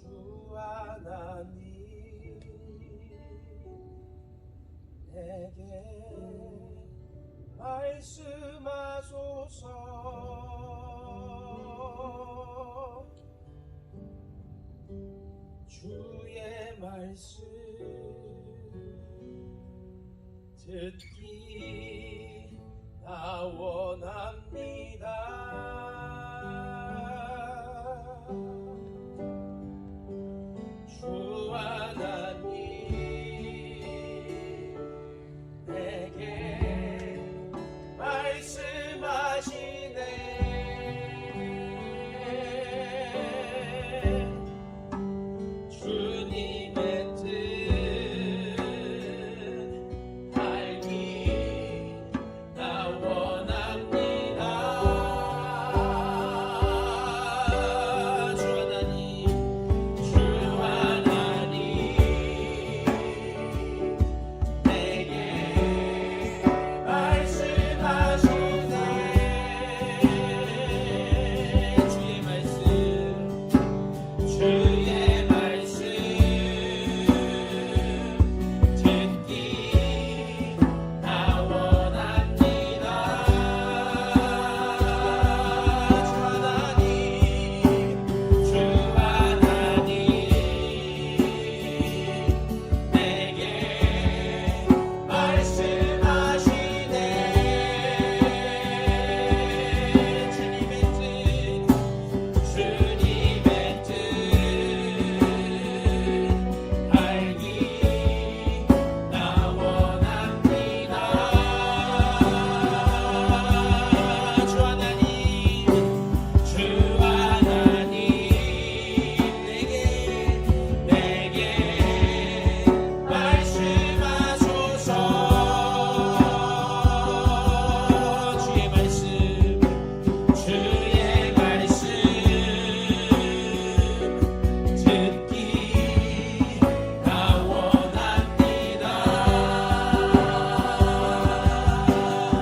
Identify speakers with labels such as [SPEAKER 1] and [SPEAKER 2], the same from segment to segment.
[SPEAKER 1] 주 하나님 내게 말씀하소서. 주의 말씀 듣기 나 원합니다. 주 하나님 내게 말씀하시네. 주님의 뜻 알기 나 원합니다. 주 하나님 내게 말씀하시네. 주의 말씀 듣기 나 원합니다. 주 하나님 내게 말씀하시네. 주님의 뜻 알기 나 원합니다. 주 하나님 내게 말씀하소서. 주의 말씀 듣기 나 원합니다.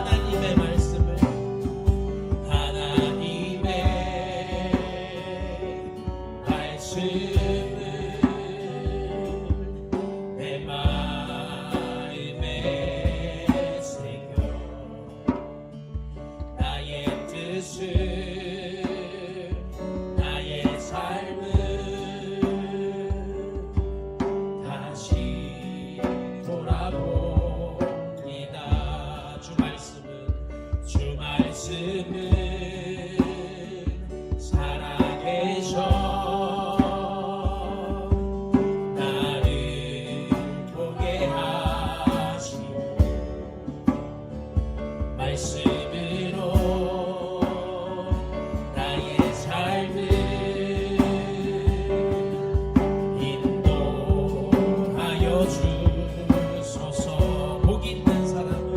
[SPEAKER 1] 하나님의 말씀을 내 마음에 새겨 나의 뜻을 나의 삶을 다시 돌아봅니다. 주 말씀은 살아계셔 나를 보게 하시고 말씀으로 나의 삶을 인도하여 주소서. 복 있는 사람은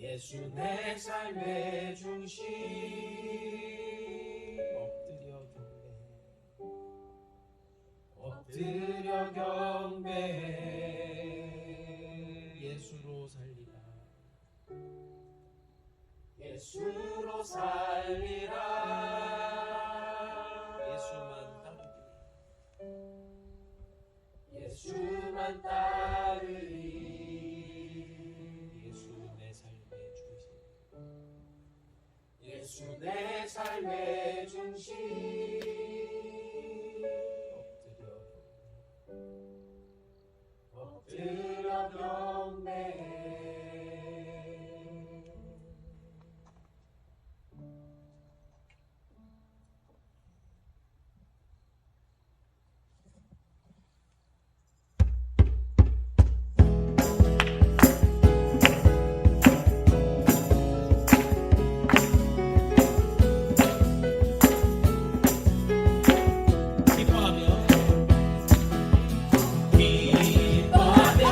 [SPEAKER 1] 예수 내 삶의 중심. 엎드려 경배해.
[SPEAKER 2] 예수로 살리라.
[SPEAKER 1] 예수로 살리라.
[SPEAKER 2] 예수만 따르리.
[SPEAKER 1] 예수만 따르리.
[SPEAKER 2] 예수 내 삶의 중심.
[SPEAKER 1] 예수 내 삶의 중심. 엎드려 경배해. 기뻐하며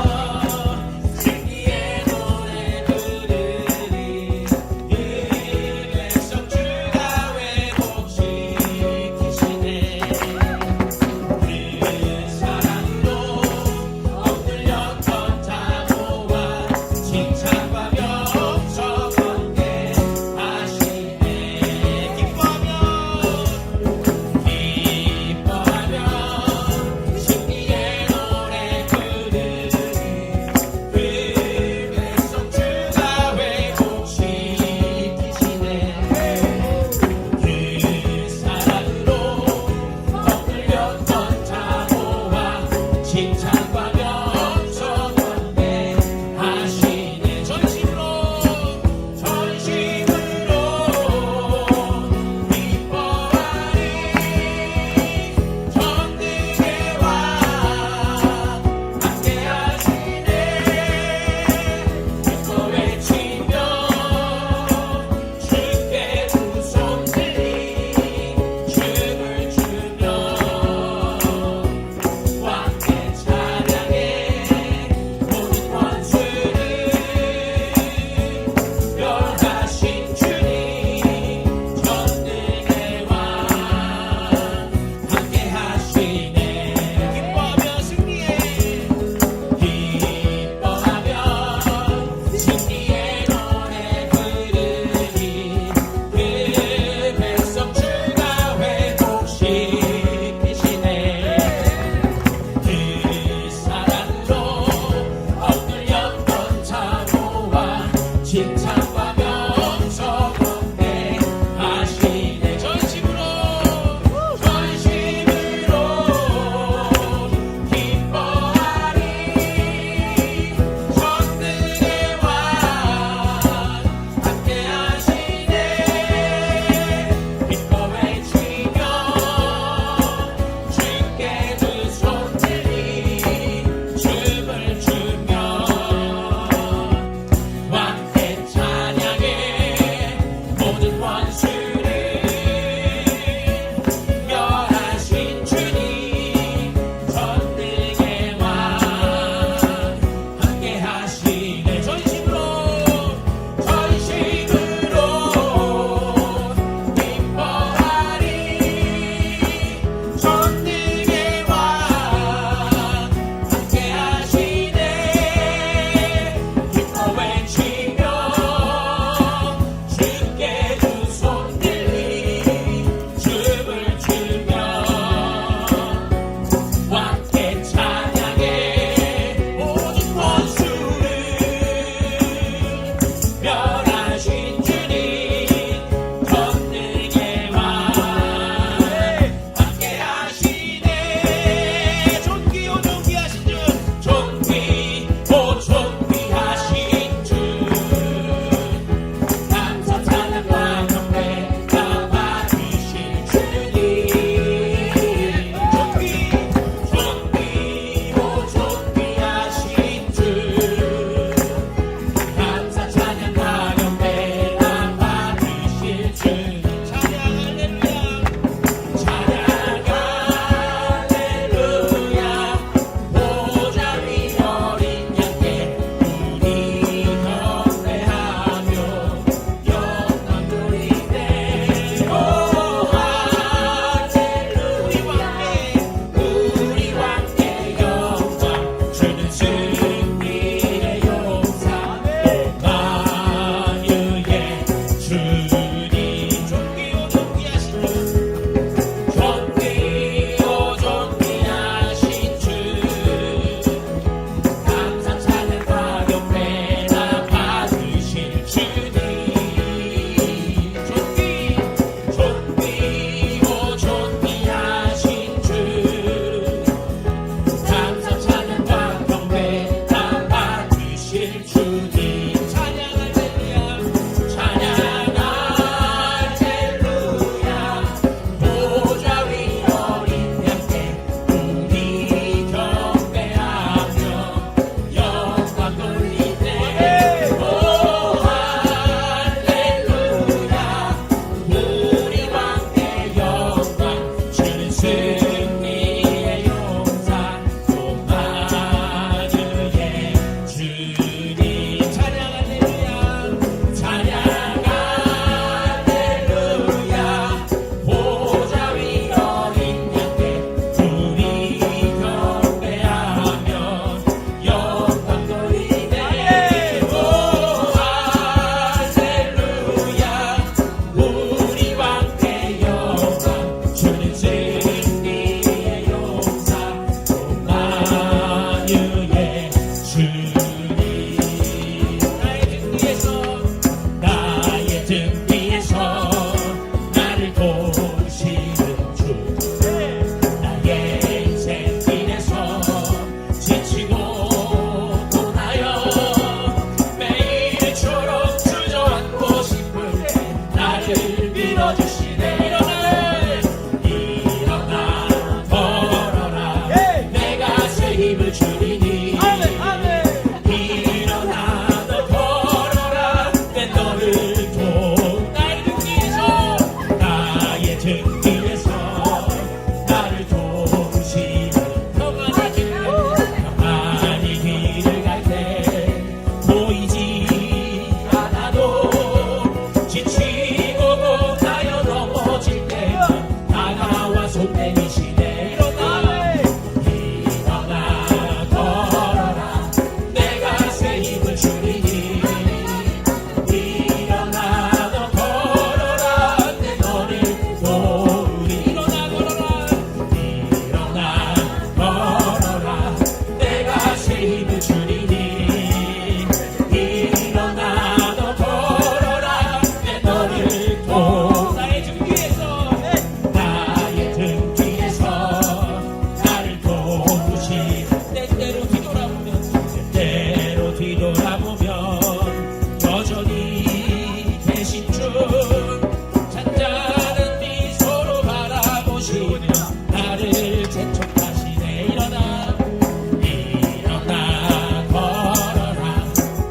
[SPEAKER 2] 뒤돌아보면 여전히 계신 줄 잔잔한 미소로 바라보시며 나를 재촉하시네. 일어나 걸어라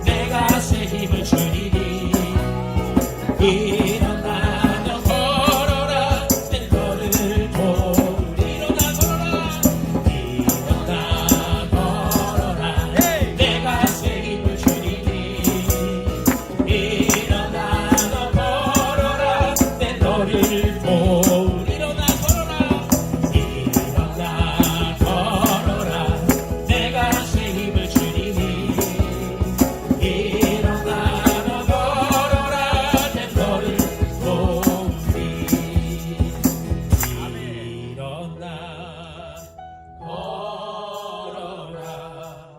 [SPEAKER 2] 내가 새 힘을 주리니. 일어나 너 걸어라 내 너를 도우리. 일어나 걸어라 내가 새 힘을 주리니. 일어나 너 걸어라 내 너를 도우리. 일어나 걸어라 내가 새 힘을 주리니. 일어나 너 걸어라 내 너를 도우리. 일어나 걸어라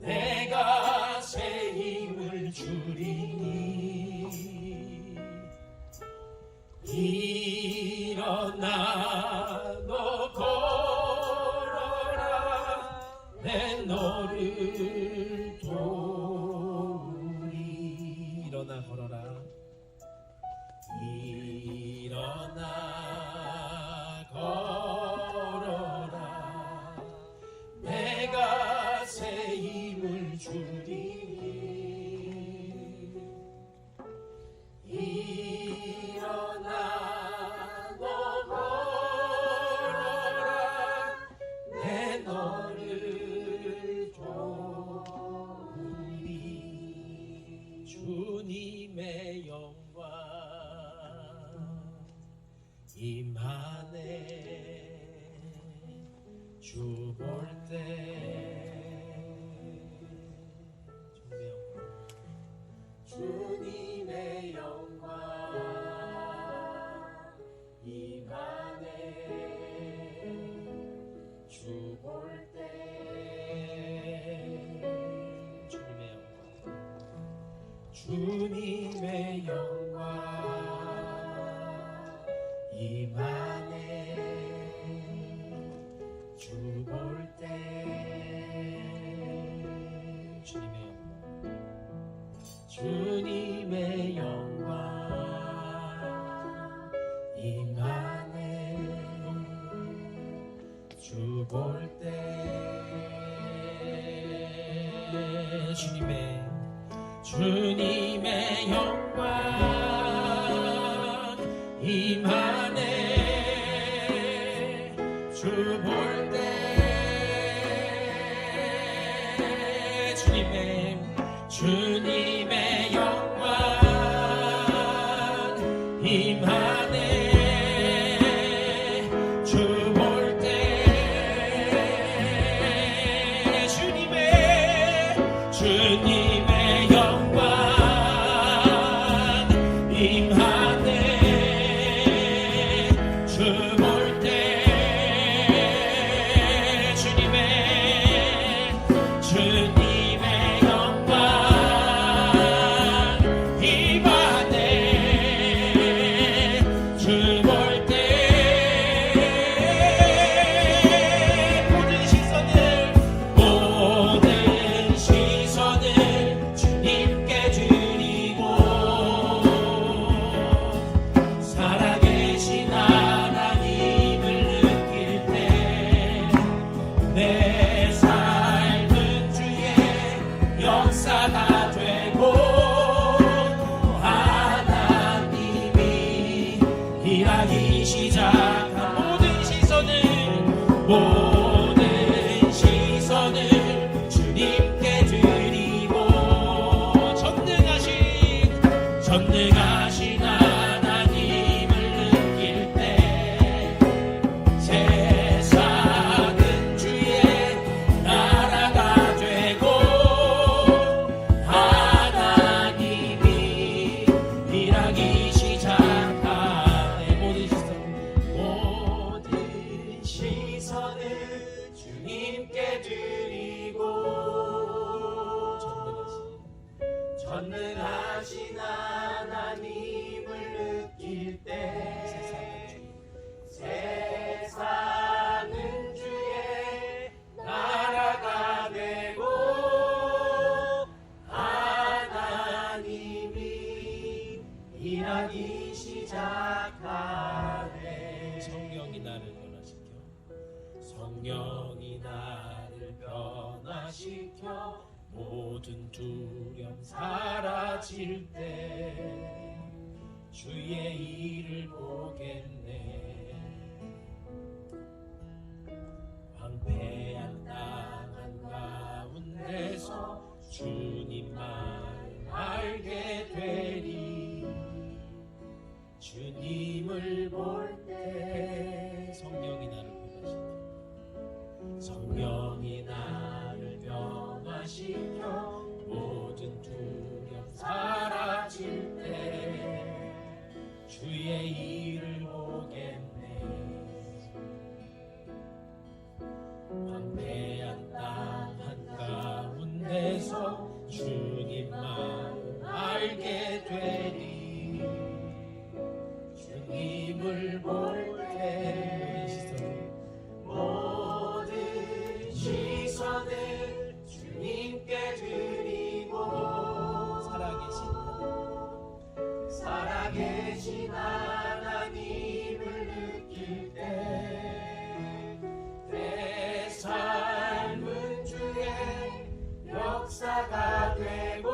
[SPEAKER 2] 내가 새 힘을 주리니. 일어나 너 걸어라 내 너를 도우리. 일어나 걸어라. 일어나 걸어라 내가 새 힘을 주리니. 일어나 너 걸어라 내 너를 도우리. 주님의 영광 임하네. 주 볼 때 주님의 영광 임하네. 주 볼 때 주님의 영광 임하네. 주 볼 때 주님의 영광 임하네. 주 볼 때 주님의 영광 임하네. 주 볼 때 주님의 영광 임하네. 주 볼 때 주님의 영광 임하네. 주 볼 때 주님의 영광 임하네. 주 볼 때 모든 시선을 주님께 드리고 살아계신 하나님을 느낄 때 내 삶은 주의 역사가 되고 하나님이 일하기 시작한 모든 시선을 주님께 드리고 전능하신 하나님을 느낄 때 세상은 주의 나라가 되고 하나님이 일하기 시작하네. 모든 시선을 주님께 드리고 전능하신 하나님을 느낄 때 세상은 주의 나라가 되고 모든 두려움 사라질 때 주의 일을 보겠네. 황폐한 땅 한가운데서 주님만 알게 되리. 주님을 볼 때 성령이 나를 변화시켜, 성령이 나를 변화시켜 모든 두려움 사라질 때 주의 일을 보겠네. 황폐한 땅 한가운데서 주님만 알게 되리. 주님을 볼 때 모든 시선을 주님께 드리고 살아계신 하나님을 느낄 때 내 삶은 주의 역사가 되고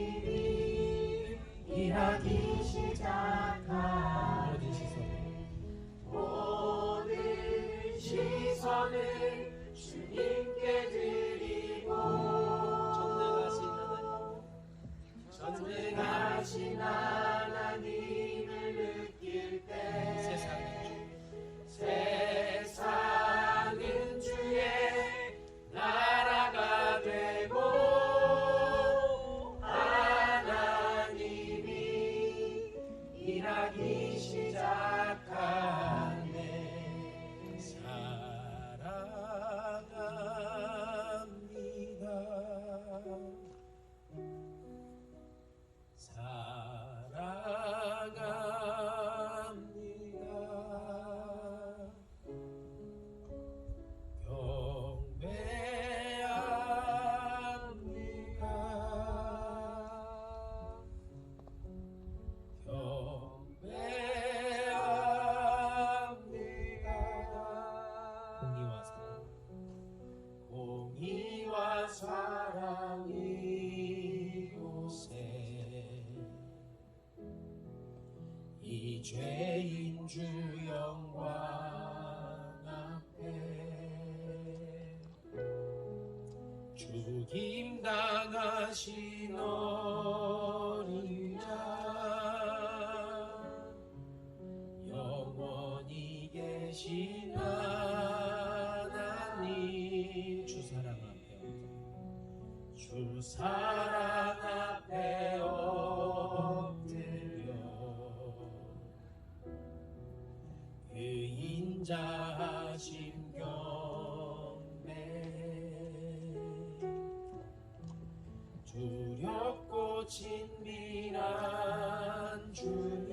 [SPEAKER 2] 하나님이 일하기 시작한 모든 시선을 주님께 드리고 전능하신 하나님을 느낄 때 세상은 주의 나라가 되고 하나님이 일하기 시작하네. 사랑합니다. 공의와 사랑 이곳에 이 죄인 주 영광 앞에 죽임 당하신 어린 자 영원히 계신 하나님 주 사랑 앞에 엎드려 그 인자하심 경배 두렵고 친밀한 주님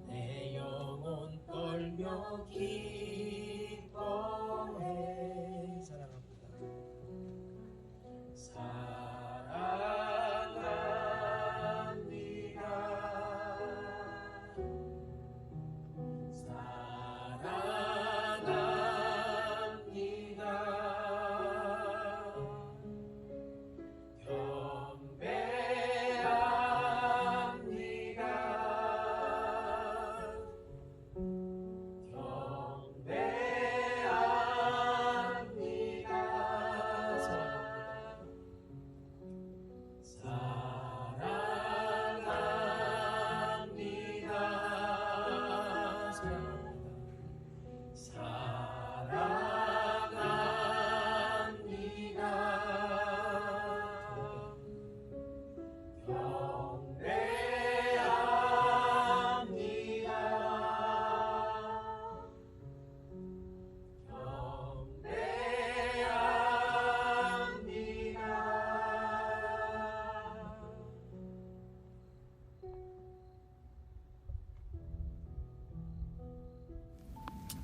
[SPEAKER 2] 내 영혼 떨며 기뻐해.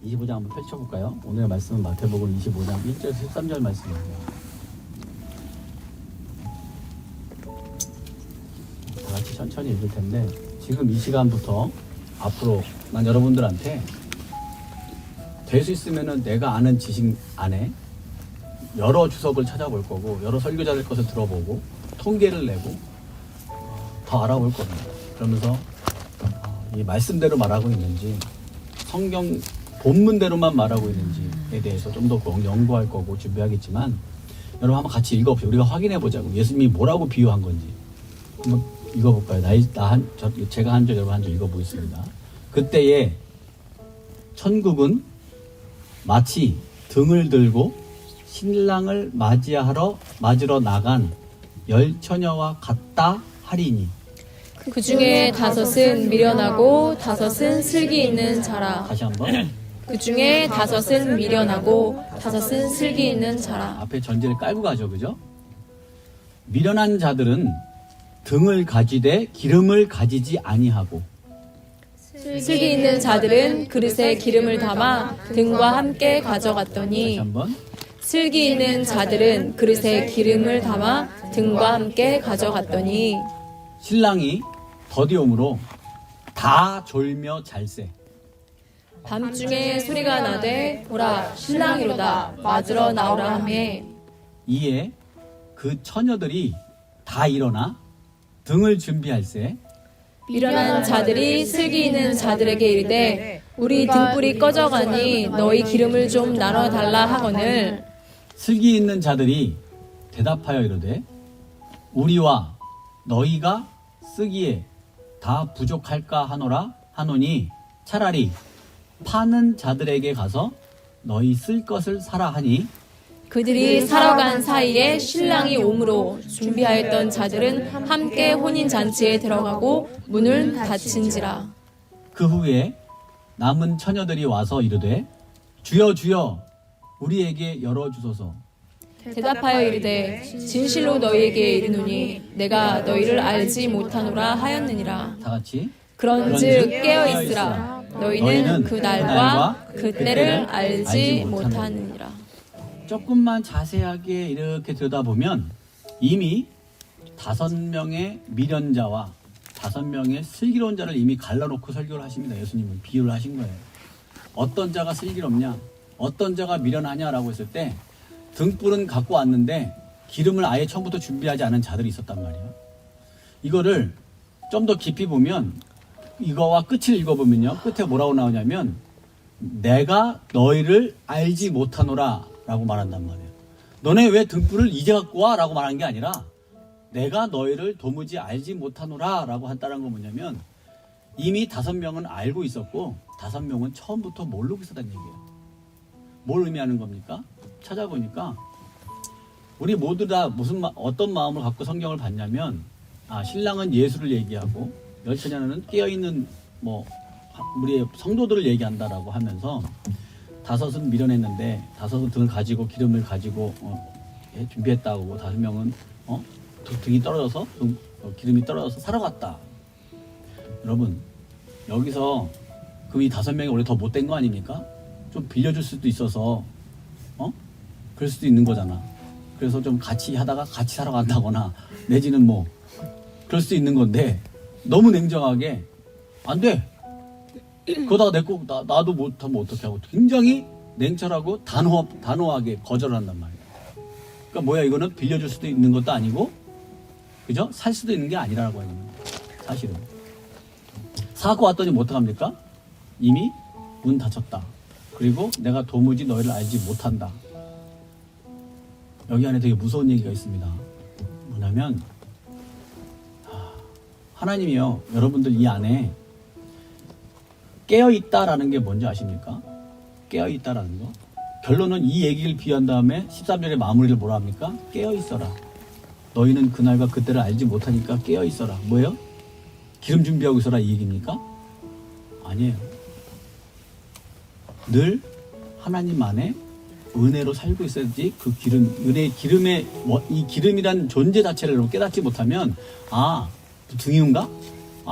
[SPEAKER 3] (25장) 한번 펼쳐볼까요? 오늘의 말씀은 마태복음 25장 1절 13절 말씀입니다. 다 같이 천천히 읽을 텐데 지금 이 시간부터 앞으로 난 여러분들한테 될 수 있으면은 내가 아는 지식 안에 여러 주석을 찾아볼 거고 여러 설교자들 것을 들어보고 통계를 내고 더 알아볼 겁니다. 그러면서 이 말씀대로 말하고 있는지 성경 본문대로만 말하고 있는지에 대해서 좀 더 연구할 거고 준비하겠지만 여러분 한번 같이 읽어보세요. 우리가 확인해 보자고. 예수님이 뭐라고 비유한 건지 한번 읽어볼까요? 제가 한 절 여러분 한 절 읽어보겠습니다. 그때에 천국은 마치 등을 들고 신랑을 맞으러 나간 10처녀와 같다 하리니
[SPEAKER 4] 그 중에 5은 미련하고 5은 슬기 있는 자라.
[SPEAKER 3] 다시 한번
[SPEAKER 4] 그 중에 5은 미련하고 5은 슬기 있는 자라.
[SPEAKER 3] 앞에 전제를 깔고 가죠. 그죠? 미련한 자들은 등을 가지되 기름을 가지지 아니하고
[SPEAKER 4] 슬기 있는 자들은 그릇에 기름을 담아 등과 함께
[SPEAKER 3] 다시
[SPEAKER 4] 가져갔더니
[SPEAKER 3] 한번
[SPEAKER 4] 슬기 있는 자들은 그릇에 기름을 담아 등과 함께 가져갔더니
[SPEAKER 3] 신랑이 더디옴으로 다 졸며 잘세
[SPEAKER 4] 밤중에 소리가 나되 보라 신랑이로다 맞으러 나오라 하매
[SPEAKER 3] 이에 그 처녀들이 다 일어나 등을 준비할세
[SPEAKER 4] 미련한 자들이 슬기 있는 자들에게 이르되 우리 등불이 꺼져가니 너희 기름을 좀 나눠달라 하거늘
[SPEAKER 3] 슬기 있는 자들이 대답하여 이르되 우리와 너희가 쓰기에 다 부족할까 하노니 차라리 파는 자들에게 가서 너희 쓸 것을 사라 하니
[SPEAKER 4] 그들이 살아간 사이에 신랑이 오므로 준비하였던 자들은 함께 혼인잔치에 들어가고 문을 닫힌지라.
[SPEAKER 3] 그 후에 남은 처녀들이 와서 이르되 주여 주여 우리에게 열어주소서
[SPEAKER 4] 대답하여 이르되 진실로 너희에게 이르노니 내가 너희를 알지 못하노라 하였느니라.
[SPEAKER 3] 다 같이
[SPEAKER 4] 그런즉 깨어있으라. 너희는 그 날과 그 때를 알지 못하느니라.
[SPEAKER 3] 조금만 자세하게 이렇게 들여다보면 이미 5명의 미련자와 5명의 슬기로운 자를 이미 갈라놓고 설교를 하십니다. 예수님은 비유를 하신 거예요. 어떤 자가 슬기롭냐 어떤 자가 미련하냐라고 했을 때 등불은 갖고 왔는데 기름을 아예 처음부터 준비하지 않은 자들이 있었단 말이에요. 이거를 좀 더 깊이 보면 이거와 끝을 읽어보면요. 끝에 뭐라고 나오냐면 내가 너희를 알지 못하노라 라고 말한단 말이에요. 너네 왜 등불을 이제 갖고 와? 라고 말한 게 아니라 내가 너희를 도무지 알지 못하노라 라고 한다는 건 뭐냐면 이미 5명은 알고 있었고 5명은 처음부터 모르고 있었다는 얘기예요. 뭘 의미하는 겁니까? 찾아보니까 우리 모두 다 어떤 마음을 갖고 성경을 봤냐면 신랑은 예수를 얘기하고 10처녀는 깨어있는 우리의 성도들을 얘기한다라고 하면서 5은 미련했는데 5은 등을 가지고 기름을 가지고 준비했다고 5명은 등이 떨어져서 기름이 떨어져서 살아갔다. 여러분 여기서 그럼 이 5명이 원래 더 못된 거 아닙니까? 좀 빌려줄 수도 있어서 그럴 수도 있는 거잖아. 그래서 좀 같이 하다가 같이 살아간다거나 내지는 그럴 수도 있는 건데 너무 냉정하게 안 돼. 그러다가 나도 못하면 어떻게 하고 굉장히 냉철하고 단호하게 거절을 한단 말이야. 그러니까 뭐야 이거는 빌려줄 수도 있는 것도 아니고 그죠? 살 수도 있는 게 아니라고 하는 거예요. 사실은. 사고 왔더니 뭐 어떡합니까? 이미 문 닫혔다. 그리고 내가 도무지 너희를 알지 못한다. 여기 안에 되게 무서운 얘기가 있습니다. 뭐냐면 하나님이요 여러분들 이 안에 깨어있다라는 게 뭔지 아십니까? 깨어있다라는 거. 결론은 이 얘기를 비유한 다음에 13절의 마무리를 뭐라 합니까? 깨어있어라. 너희는 그날과 그때를 알지 못하니까 깨어있어라. 뭐예요? 기름 준비하고 있어라 이 얘기입니까? 아니에요. 늘 하나님 안에 은혜로 살고 있어야지 그 기름의 이 기름이란 존재 자체를 깨닫지 못하면 등이운가?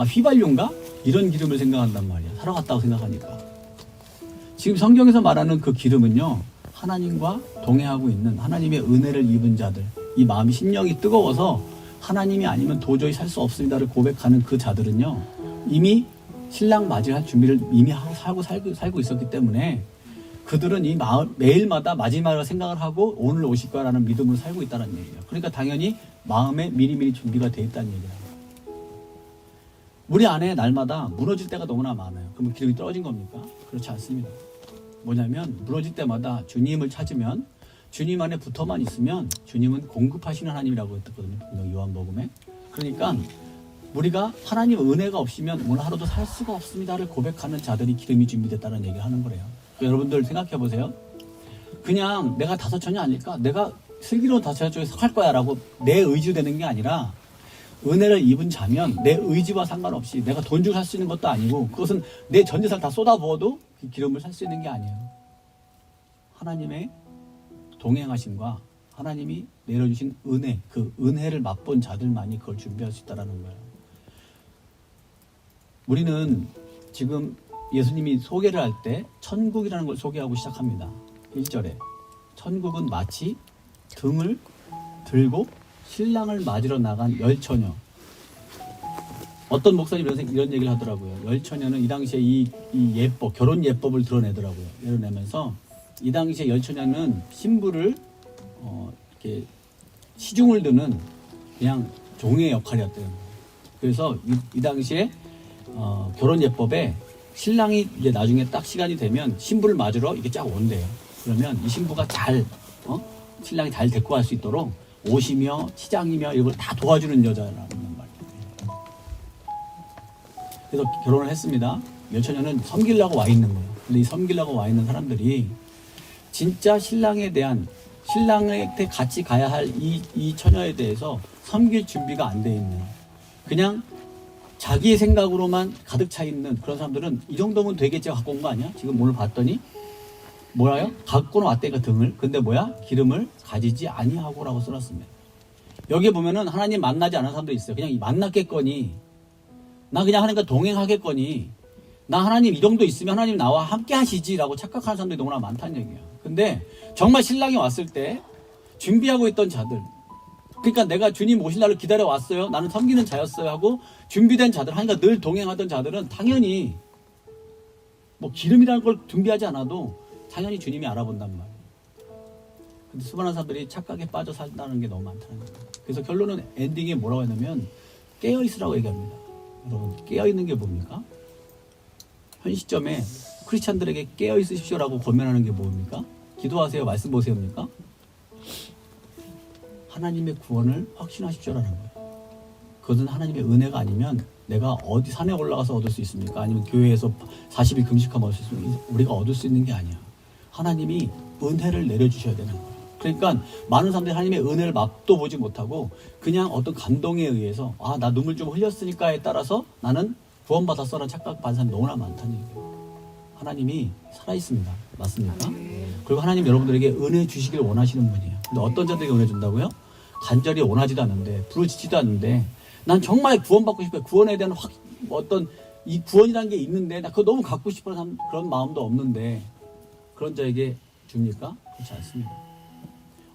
[SPEAKER 3] 휘발유인가? 이런 기름을 생각한단 말이야. 살아갔다고 생각하니까. 지금 성경에서 말하는 그 기름은요. 하나님과 동행하고 있는 하나님의 은혜를 입은 자들. 이 마음이 심령이 뜨거워서 하나님이 아니면 도저히 살 수 없습니다를 고백하는 그 자들은요. 이미 신랑 맞이할 준비를 이미 하고 살고 있었기 때문에 그들은 이 마음, 매일마다 마지막을 생각을 하고 오늘 오실 거라는 믿음으로 살고 있다는 얘기예요. 그러니까 당연히 마음에 미리미리 준비가 돼 있다는 얘기예요. 우리 안에 날마다 무너질 때가 너무나 많아요. 그러면 기름이 떨어진 겁니까? 그렇지 않습니다. 뭐냐면 무너질 때마다 주님을 찾으면 주님 안에 붙어만 있으면 주님은 공급하시는 하나님이라고 했거든요. 분명 요한복음에. 그러니까 우리가 하나님 은혜가 없으면 오늘 하루도 살 수가 없습니다를 고백하는 자들이 기름이 준비됐다는 얘기를 하는 거래요. 여러분들 생각해 보세요. 그냥 내가 다섯천이 아닐까? 내가 슬기로운 다섯천 쪽에서 할 거야 라고 내 의지로 되는 게 아니라 은혜를 입은 자면 내 의지와 상관없이 내가 돈 주고 살 수 있는 것도 아니고 그것은 내 전 재산 다 쏟아부어도 그 기름을 살 수 있는 게 아니에요. 하나님의 동행하심과 하나님이 내려주신 은혜, 그 은혜를 맛본 자들만이 그걸 준비할 수 있다는 거예요. 우리는 지금 예수님이 소개를 할 때 천국이라는 걸 소개하고 시작합니다. 1절에 천국은 마치 등을 들고 신랑을 맞으러 나간 열처녀. 어떤 목사님이 이런 얘기를 하더라고요. 열처녀는 이 당시에 이 예법, 결혼 예법을 드러내더라고요. 드러내면서 이 당시에 열처녀는 신부를 이렇게 시중을 드는 그냥 종의 역할이었대요. 그래서 이 당시에 결혼 예법에 신랑이 이제 나중에 딱 시간이 되면 신부를 맞으러 이렇게 쫙 온대요. 그러면 이 신부가 잘 신랑이 잘 데리고 갈 수 있도록 옷이며 치장이며 이걸 다 도와주는 여자라는 말이에요. 그래서 결혼을 했습니다. 열처녀는 섬기려고 와 있는 거예요. 근데 이 섬기려고 와 있는 사람들이 진짜 신랑에 대한 신랑한테 같이 가야 할 이 처녀에 대해서 섬길 준비가 안 돼 있는 그냥 자기의 생각으로만 가득 차 있는 그런 사람들은 이 정도면 되겠지 갖고 온 거 아니야? 지금 오늘 봤더니 뭐라요? 갖고는 왔대가 등을. 근데 뭐야? 기름을 가지지 아니하고라고 써놨습니다. 여기 보면은 하나님 만나지 않은 사람도 있어요. 그냥 만났겠거니 나 그냥 하나님과 동행하겠거니 나 하나님 이 정도 있으면 하나님 나와 함께 하시지라고 착각하는 사람들이 너무나 많다는 얘기예요. 근데 정말 신랑이 왔을 때 준비하고 있던 자들, 그러니까 내가 주님 오실 날을 기다려 왔어요. 나는 섬기는 자였어요 하고 준비된 자들, 하니까 늘 동행하던 자들은 당연히 뭐 기름이라는 걸 준비하지 않아도 당연히 주님이 알아본단 말이에요. 근데 수많은 사람들이 착각에 빠져 산다는 게 너무 많다는 거예요. 그래서 결론은 엔딩에 뭐라고 했냐면 깨어 있으라고 얘기합니다. 여러분 깨어 있는 게 뭡니까? 현 시점에 크리스찬들에게 깨어 있으십시오라고 권면하는 게 뭡니까? 기도하세요, 말씀 보세요입니까? 하나님의 구원을 확신하십시오라는 거예요. 그것은 하나님의 은혜가 아니면 내가 어디 산에 올라가서 얻을 수 있습니까? 아니면 교회에서 40일 금식하면 얻을 수 있습니까? 우리가 얻을 수 있는 게 아니야. 하나님이 은혜를 내려주셔야 되는 거예요. 그러니까 많은 사람들이 하나님의 은혜를 맛도 보지 못하고 그냥 어떤 감동에 의해서 나 눈물 좀 흘렸으니까에 따라서 나는 구원받았어라는 착각받은 사람이 너무나 많다는 얘기예요. 하나님이 살아있습니다. 맞습니까? 그리고 하나님 여러분들에게 은혜 주시길 원하시는 분이에요. 근데 어떤 자들에게 은혜 준다고요? 간절히 원하지도 않는데 부르짖지도 않는데 난 정말 구원받고 싶어요. 구원에 대한 어떤 이 구원이라는 게 있는데 나 그거 너무 갖고 싶은 그런 마음도 없는데 그런 자에게 줍니까? 그렇지 않습니다.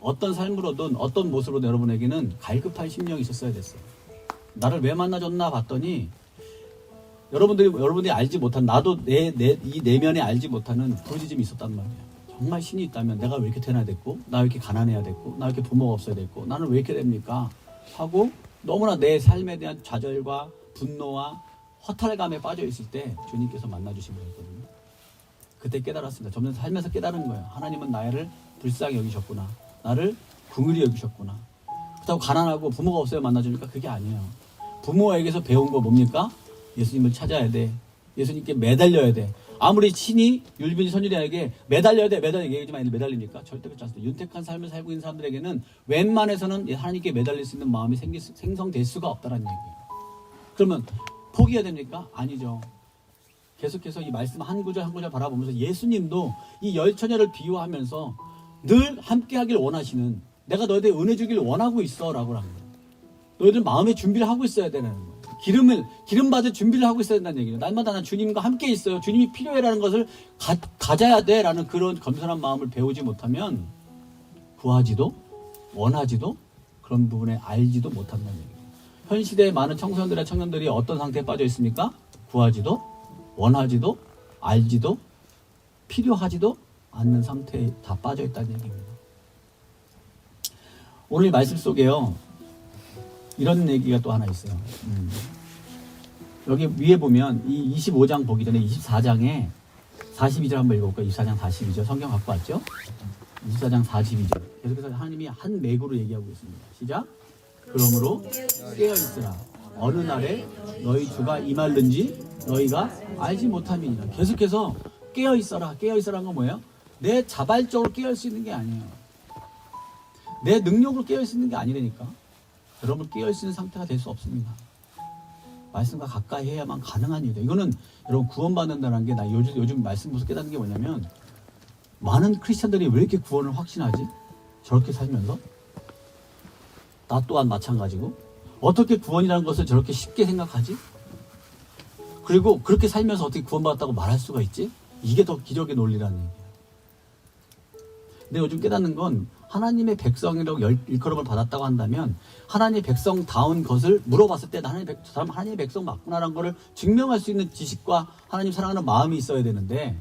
[SPEAKER 3] 어떤 삶으로든 어떤 모습으로든 여러분에게는 갈급한 심령이 있었어야 됐어요. 나를 왜 만나줬나 봤더니 여러분들이 알지 못한 나도 이 내면에 알지 못하는 부르짖음이 있었단 말이에요. 정말 신이 있다면 내가 왜 이렇게 태어나야 됐고 나 왜 이렇게 가난해야 됐고 나 왜 이렇게 부모가 없어야 됐고 나는 왜 이렇게 됩니까? 하고 너무나 내 삶에 대한 좌절과 분노와 허탈감에 빠져 있을 때 주님께서 만나주신 거였거든요. 그때 깨달았습니다. 점점 살면서 깨달은 거예요. 하나님은 나를 불쌍히 여기셨구나. 나를 긍휼히 여기셨구나. 그렇다고 가난하고 부모가 없어야 만나주니까 그게 아니에요. 부모에게서 배운 거 뭡니까? 예수님을 찾아야 돼. 예수님께 매달려야 돼. 아무리 친히 율빈이 선율이에게 매달려야 돼. 얘기하지만 매달립니까? 절대 그렇지 않습니다. 윤택한 삶을 살고 있는 사람들에게는 웬만해서는 하나님께 매달릴 수 있는 마음이 생성될 수가 없다는 얘기예요. 그러면 포기해야 됩니까? 아니죠. 계속해서 이 말씀 한 구절 한 구절 바라보면서 예수님도 이 열처녀를 비유하면서 늘 함께 하길 원하시는 내가 너희들 은혜 주길 원하고 있어 라고 합니다. 너희들 마음의 준비를 하고 있어야 되는 거예요. 기름 받을 준비를 하고 있어야 된다는 얘기예요. 날마다 난 주님과 함께 있어요. 주님이 필요해라는 것을 가져야 돼라는 그런 겸손한 마음을 배우지 못하면 구하지도 원하지도 그런 부분에 알지도 못한다는 얘기예요. 현 시대의 많은 청소년들과 청년들이 어떤 상태에 빠져 있습니까? 구하지도 원하지도 알지도 필요하지도 않는 상태에 다 빠져 있다는 얘기입니다. 오늘 말씀 속에요, 이런 얘기가 또 하나 있어요. 여기 위에 보면 이 25장 보기 전에 24장에 42절 한번 읽어볼까요? 24장 42절 성경 갖고 왔죠? 24장 42절 계속해서 하나님이 한 맥으로 얘기하고 있습니다. 시작. 그러므로 깨어있으라. 어느 날에 너희 주가 임할는지 너희가 알지 못함이니라. 계속해서 깨어있어라. 깨어있으라는 건 뭐예요? 내 자발적으로 깨어있을 수 있는 게 아니에요. 내 능력으로 깨어있을 수 있는 게 아니라니까. 여러분 깨어있을 수 있는 상태가 될 수 없습니다. 말씀과 가까이 해야만 가능한 일이다. 이거는 여러분 구원받는다는 게 나 요즘 말씀 보면서 깨닫는 게 뭐냐면 많은 크리스천들이 왜 이렇게 구원을 확신하지? 저렇게 살면서? 나 또한 마찬가지고 어떻게 구원이라는 것을 저렇게 쉽게 생각하지? 그리고 그렇게 살면서 어떻게 구원받았다고 말할 수가 있지? 이게 더 기적의 논리라는 얘기예요. 근데 요즘 깨닫는 건 하나님의 백성이라고 일컬음을 받았다고 한다면 하나님의 백성다운 것을 물어봤을 때 나는 저 사람 하나님의 백성 맞구나라는 것을 증명할 수 있는 지식과 하나님 사랑하는 마음이 있어야 되는데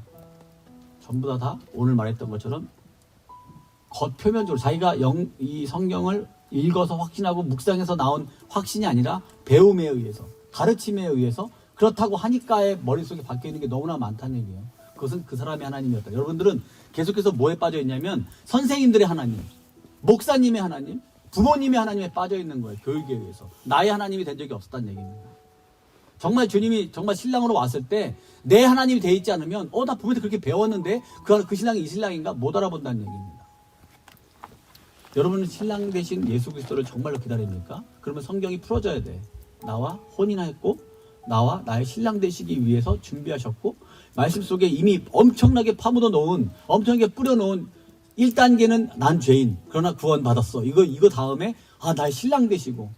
[SPEAKER 3] 전부 다 오늘 말했던 것처럼 겉표면적으로 자기가 이 성경을 읽어서 확신하고 묵상해서 나온 확신이 아니라 배움에 의해서 가르침에 의해서 그렇다고 하니까의 머릿속에 박혀있는 게 너무나 많다는 얘기예요. 그것은 그 사람의 하나님이었다. 여러분들은 계속해서 뭐에 빠져 있냐면 선생님들의 하나님, 목사님의 하나님, 부모님의 하나님에 빠져 있는 거예요. 교육에 의해서. 나의 하나님이 된 적이 없었다는 얘기입니다. 정말 주님이 정말 신랑으로 왔을 때 내 하나님이 돼 있지 않으면 나 부모한테 그렇게 배웠는데 그 신랑이 이 신랑인가 못 알아본다는 얘기입니다. 여러분은 신랑 되신 예수 그리스도를 정말로 기다립니까? 그러면 성경이 풀어져야 돼. 나와 혼인하였고 나와 나의 신랑 되시기 위해서 준비하셨고 말씀 속에 이미 엄청나게 파묻어 놓은 엄청나게 뿌려 놓은 1단계는 난 죄인 그러나 구원 받았어. 이거 다음에 나의 신랑 되시고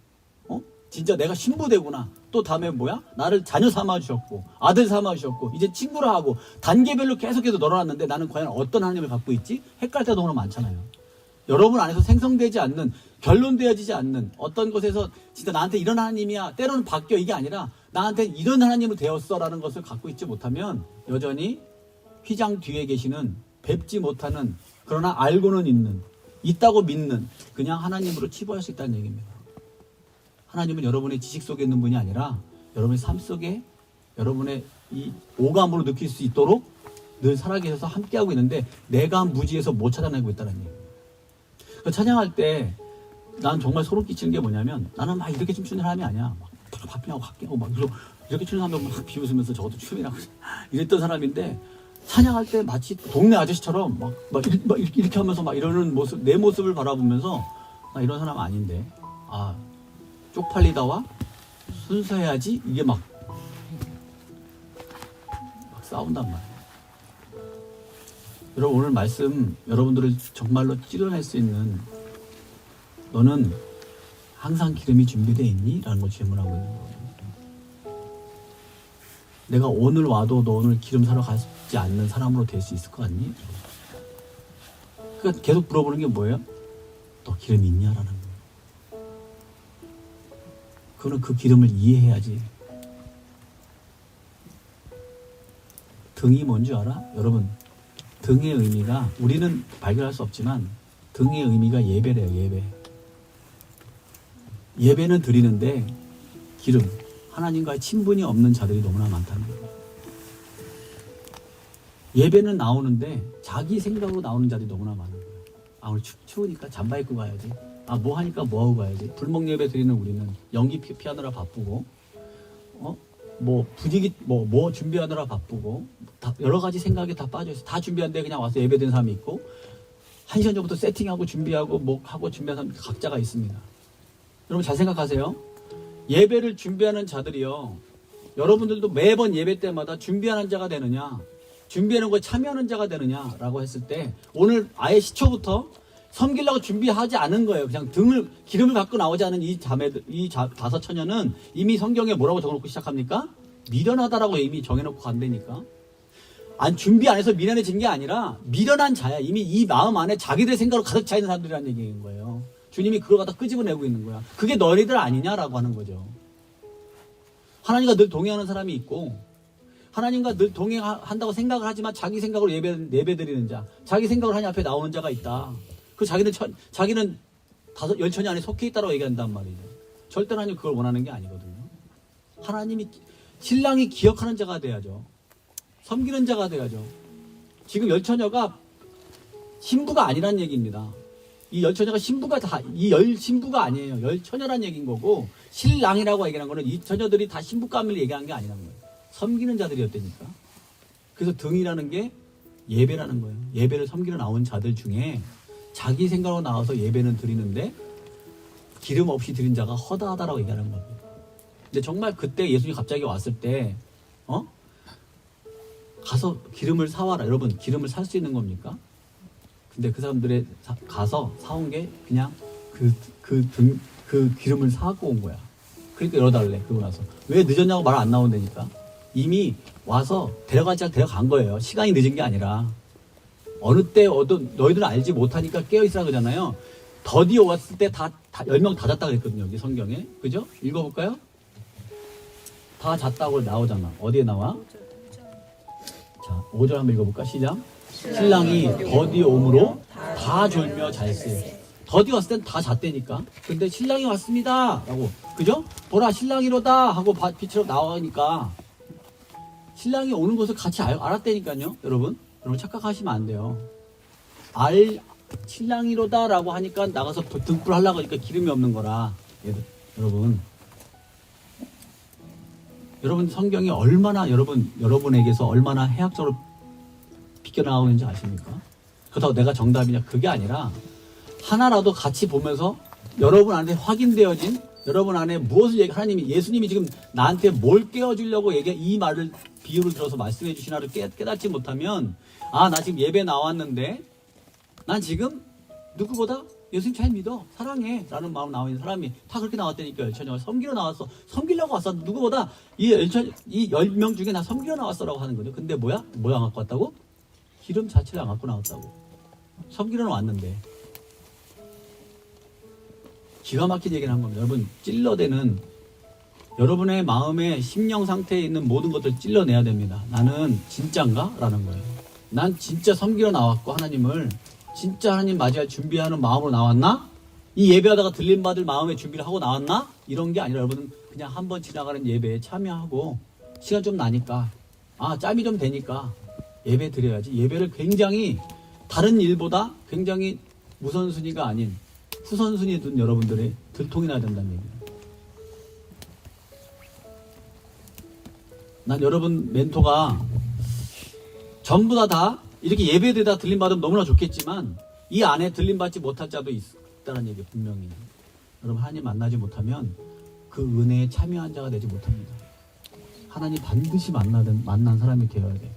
[SPEAKER 3] 진짜 내가 신부 되구나. 또 다음에 뭐야? 나를 자녀 삼아 주셨고 아들 삼아 주셨고 이제 친구라 하고 단계별로 계속해서 널어놨는데 나는 과연 어떤 하나님을 갖고 있지? 헷갈릴 때도 너무 많잖아요. 여러분 안에서 생성되지 않는 결론되어지지 않는 어떤 것에서 진짜 나한테 이런 하나님이야 때로는 바뀌어 이게 아니라 나한테 이런 하나님으로 되었어라는 것을 갖고 있지 못하면 여전히 휘장 뒤에 계시는 뵙지 못하는 그러나 알고는 있다고 믿는 그냥 하나님으로 치부할 수 있다는 얘기입니다. 하나님은 여러분의 지식 속에 있는 분이 아니라 여러분의 삶 속에 여러분의 이 오감으로 느낄 수 있도록 늘 살아계셔서 함께하고 있는데 내가 무지해서 못 찾아내고 있다는 얘기입니다. 찬양할 때 난 정말 소름 끼치는 게 뭐냐면 나는 막 이렇게 춤추는 사람이 아니야. 막 바뀌고 막 이렇게 추는 사람들 막 비웃으면서 저것도 춤이라고 이랬던 사람인데 찬양할 때 마치 동네 아저씨처럼 막 이렇게 하면서 막 이러는 모습 내 모습을 바라보면서 나 이런 사람 아닌데 쪽팔리다와 순수해야지 이게 막 싸운단 말이에요. 여러분 오늘 말씀 여러분들을 정말로 찌르낼 수 있는 너는 항상 기름이 준비되어 있니? 라는 걸 질문하고 있는 거예요. 내가 오늘 와도 너 오늘 기름 사러 가지 않는 사람으로 될 수 있을 것 같니? 그러니까 계속 물어보는 게 뭐예요? 너 기름이 있냐? 라는 거예요. 그거는 그 기름을 이해해야지. 등이 뭔지 알아? 여러분 등의 의미가 우리는 발견할 수 없지만 등의 의미가 예배래요. 예배는 드리는데 기름 하나님과의 친분이 없는 자들이 너무나 많다는 거예요. 예배는 나오는데 자기 생각으로 나오는 자들이 너무나 많은 거예요. 오늘 추우니까 잠바 입고 가야지. 뭐 하니까 뭐 하고 가야지. 불목 예배 드리는 우리는 연기 피하느라 바쁘고 분위기 뭐 준비하느라 바쁘고 여러 가지 생각에 다 빠져 있어. 다 준비한데 그냥 와서 예배드리는 사람이 있고 1시간 전부터 세팅하고 준비하고 하고 준비하는 사람 각자가 있습니다. 여러분 잘 생각하세요. 예배를 준비하는 자들이요. 여러분들도 매번 예배 때마다 준비하는 자가 되느냐 준비하는 거에 참여하는 자가 되느냐라고 했을 때 오늘 아예 시초부터 섬기려고 준비하지 않은 거예요. 그냥 기름을 갖고 나오지 않은 이 다섯 처녀는 이미 성경에 뭐라고 적어놓고 시작합니까? 미련하다라고 이미 정해놓고 간다니까. 준비 안 해서 미련해진 게 아니라 미련한 자야. 이미 이 마음 안에 자기들의 생각으로 가득 차 있는 사람들이라는 얘기인 거예요. 주님이 그걸 갖다 끄집어내고 있는 거야. 그게 너희들 아니냐라고 하는 거죠. 하나님과 늘 동의하는 사람이 있고 하나님과 늘 동행한다고 생각을 하지만 자기 생각으로 예배드리는 자, 자기 생각을 하나님 앞에 나오는 자가 있다. 그 자기는 열천이 안에 속해 있다고 얘기한단 말이죠. 절대 하나님 그걸 원하는 게 아니거든요. 하나님이 신랑이 기억하는 자가 돼야죠. 섬기는 자가 돼야죠. 지금 열처녀가 신부가 아니란 얘기입니다. 이 열처녀가 신부가 신부가 아니에요. 열처녀란 얘기인 거고, 신랑이라고 얘기하는 거는 이 처녀들이 다 신부감을 얘기한 게 아니라는 거예요. 섬기는 자들이었다니까. 그래서 등이라는 게 예배라는 거예요. 예배를 섬기러 나온 자들 중에 자기 생각으로 나와서 예배는 드리는데 기름 없이 드린 자가 허다하다라고 얘기하는 거예요. 근데 정말 그때 예수님이 갑자기 왔을 때 가서 기름을 사와라. 여러분, 기름을 살 수 있는 겁니까? 근데 그 사람들의 가서 사온 게 그냥 그 기름을 사고 온 거야. 그러니까 열어달래. 그러고 나서 왜 늦었냐고 말 안 나온다니까. 이미 와서 데려간 거예요. 시간이 늦은 게 아니라. 어느 때 너희들은 알지 못하니까 깨어있으라 그러잖아요. 더디 왔을 때 다 10명 다 잤다 그랬거든요. 여기 성경에. 그죠? 읽어볼까요? 다 잤다고 나오잖아. 어디에 나와? 자, 5절 한번 읽어볼까? 시작. 신랑이 더디 오므로 다 졸며 잘세. 더디 왔을 땐 다 잤대니까. 근데 신랑이 왔습니다 라고, 그죠? 보라 신랑이로다 하고 빛으로 나오니까 신랑이 오는 것을 같이 알았다니까요. 여러분 착각하시면 안 돼요. 신랑이로다 라고 하니까 나가서 등불 하려고 하니까 기름이 없는 거라. 여러분 성경이 얼마나 여러분에게서 얼마나 해학적으로 비껴나가고 있는지 아십니까? 그렇다고 내가 정답이냐? 그게 아니라 하나라도 같이 보면서 여러분 안에 확인되어진, 여러분 안에 무엇을 예수님이 지금 나한테 뭘 깨워주려고 이 말을 비유를 들어서 말씀해 주시나를 깨닫지 못하면, 나 지금 예배 나왔는데 난 지금 누구보다 예수님 잘 믿어, 사랑해 라는 마음 나와 있는 사람이 다 그렇게 나왔다니까요. 열처녀가 섬기러 나왔어. 섬기려고 왔어. 누구보다 이 10명 중에 나 섬기러 나왔어 라고 하는 거죠. 근데 뭐야 안 갖고 왔다고? 기름 자체를 안 갖고 나왔다고. 섬기러는 왔는데. 기가 막힌 얘기를 한 겁니다. 여러분, 찔러대는, 여러분의 마음의 심령 상태에 있는 모든 것들을 찔러내야 됩니다. 나는 진짠가? 라는 거예요. 난 진짜 섬기러 나왔고, 하나님을 진짜 하나님 맞이할 준비하는 마음으로 나왔나? 이 예배하다가 들림받을 마음의 준비를 하고 나왔나? 이런 게 아니라 여러분은 그냥 한번 지나가는 예배에 참여하고 시간 좀 나니까, 짬이 좀 되니까 예배 드려야지. 예배를 굉장히 다른 일보다 굉장히 우선순위가 아닌 후선순위에 둔 여러분들의 들통이 나야 된다는 얘기예요. 난 여러분 멘토가 전부 다 이렇게 예배드리다 들림받으면 너무나 좋겠지만 이 안에 들림받지 못할 자도 있다는 얘기예요. 분명히. 여러분, 하나님 만나지 못하면 그 은혜에 참여한 자가 되지 못합니다. 하나님 반드시 만난 사람이 되어야 돼.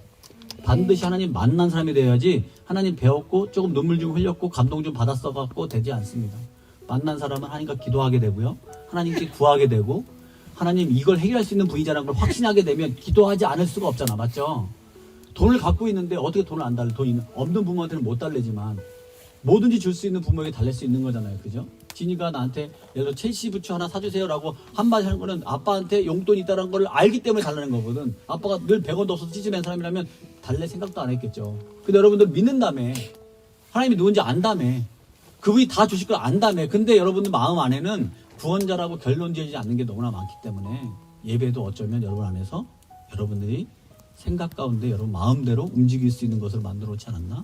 [SPEAKER 3] 반드시 하나님 만난 사람이 되어야지 하나님 배웠고 조금 눈물 좀 흘렸고 감동 좀 받았어갖고 되지 않습니다. 만난 사람은 하나님과 기도하게 되고요. 하나님께 구하게 되고, 하나님 이걸 해결할 수 있는 분이자라는 걸 확신하게 되면 기도하지 않을 수가 없잖아. 맞죠? 돈을 갖고 있는데 어떻게 돈을 안 달래? 돈 없는 부모한테는 못 달래지만 뭐든지 줄 수 있는 부모에게 달랠 수 있는 거잖아요. 그죠? 진이가 나한테 예를 들어 첼시 부츠 하나 사주세요라고 한마디 하는 거는 아빠한테 용돈이 있다는 걸 알기 때문에 달라는 거거든. 아빠가 늘 100원도 없어서 찌질한 사람이라면 달랠 생각도 안 했겠죠. 근데 여러분들 믿는다며. 하나님이 누군지 안다며. 그분이 다 주실 걸 안다며. 근데 여러분들 마음 안에는 구원자라고 결론 지어지지 않는 게 너무나 많기 때문에 예배도 어쩌면 여러분 안에서 여러분들이 생각 가운데 여러분 마음대로 움직일 수 있는 것을 만들어 놓지 않았나?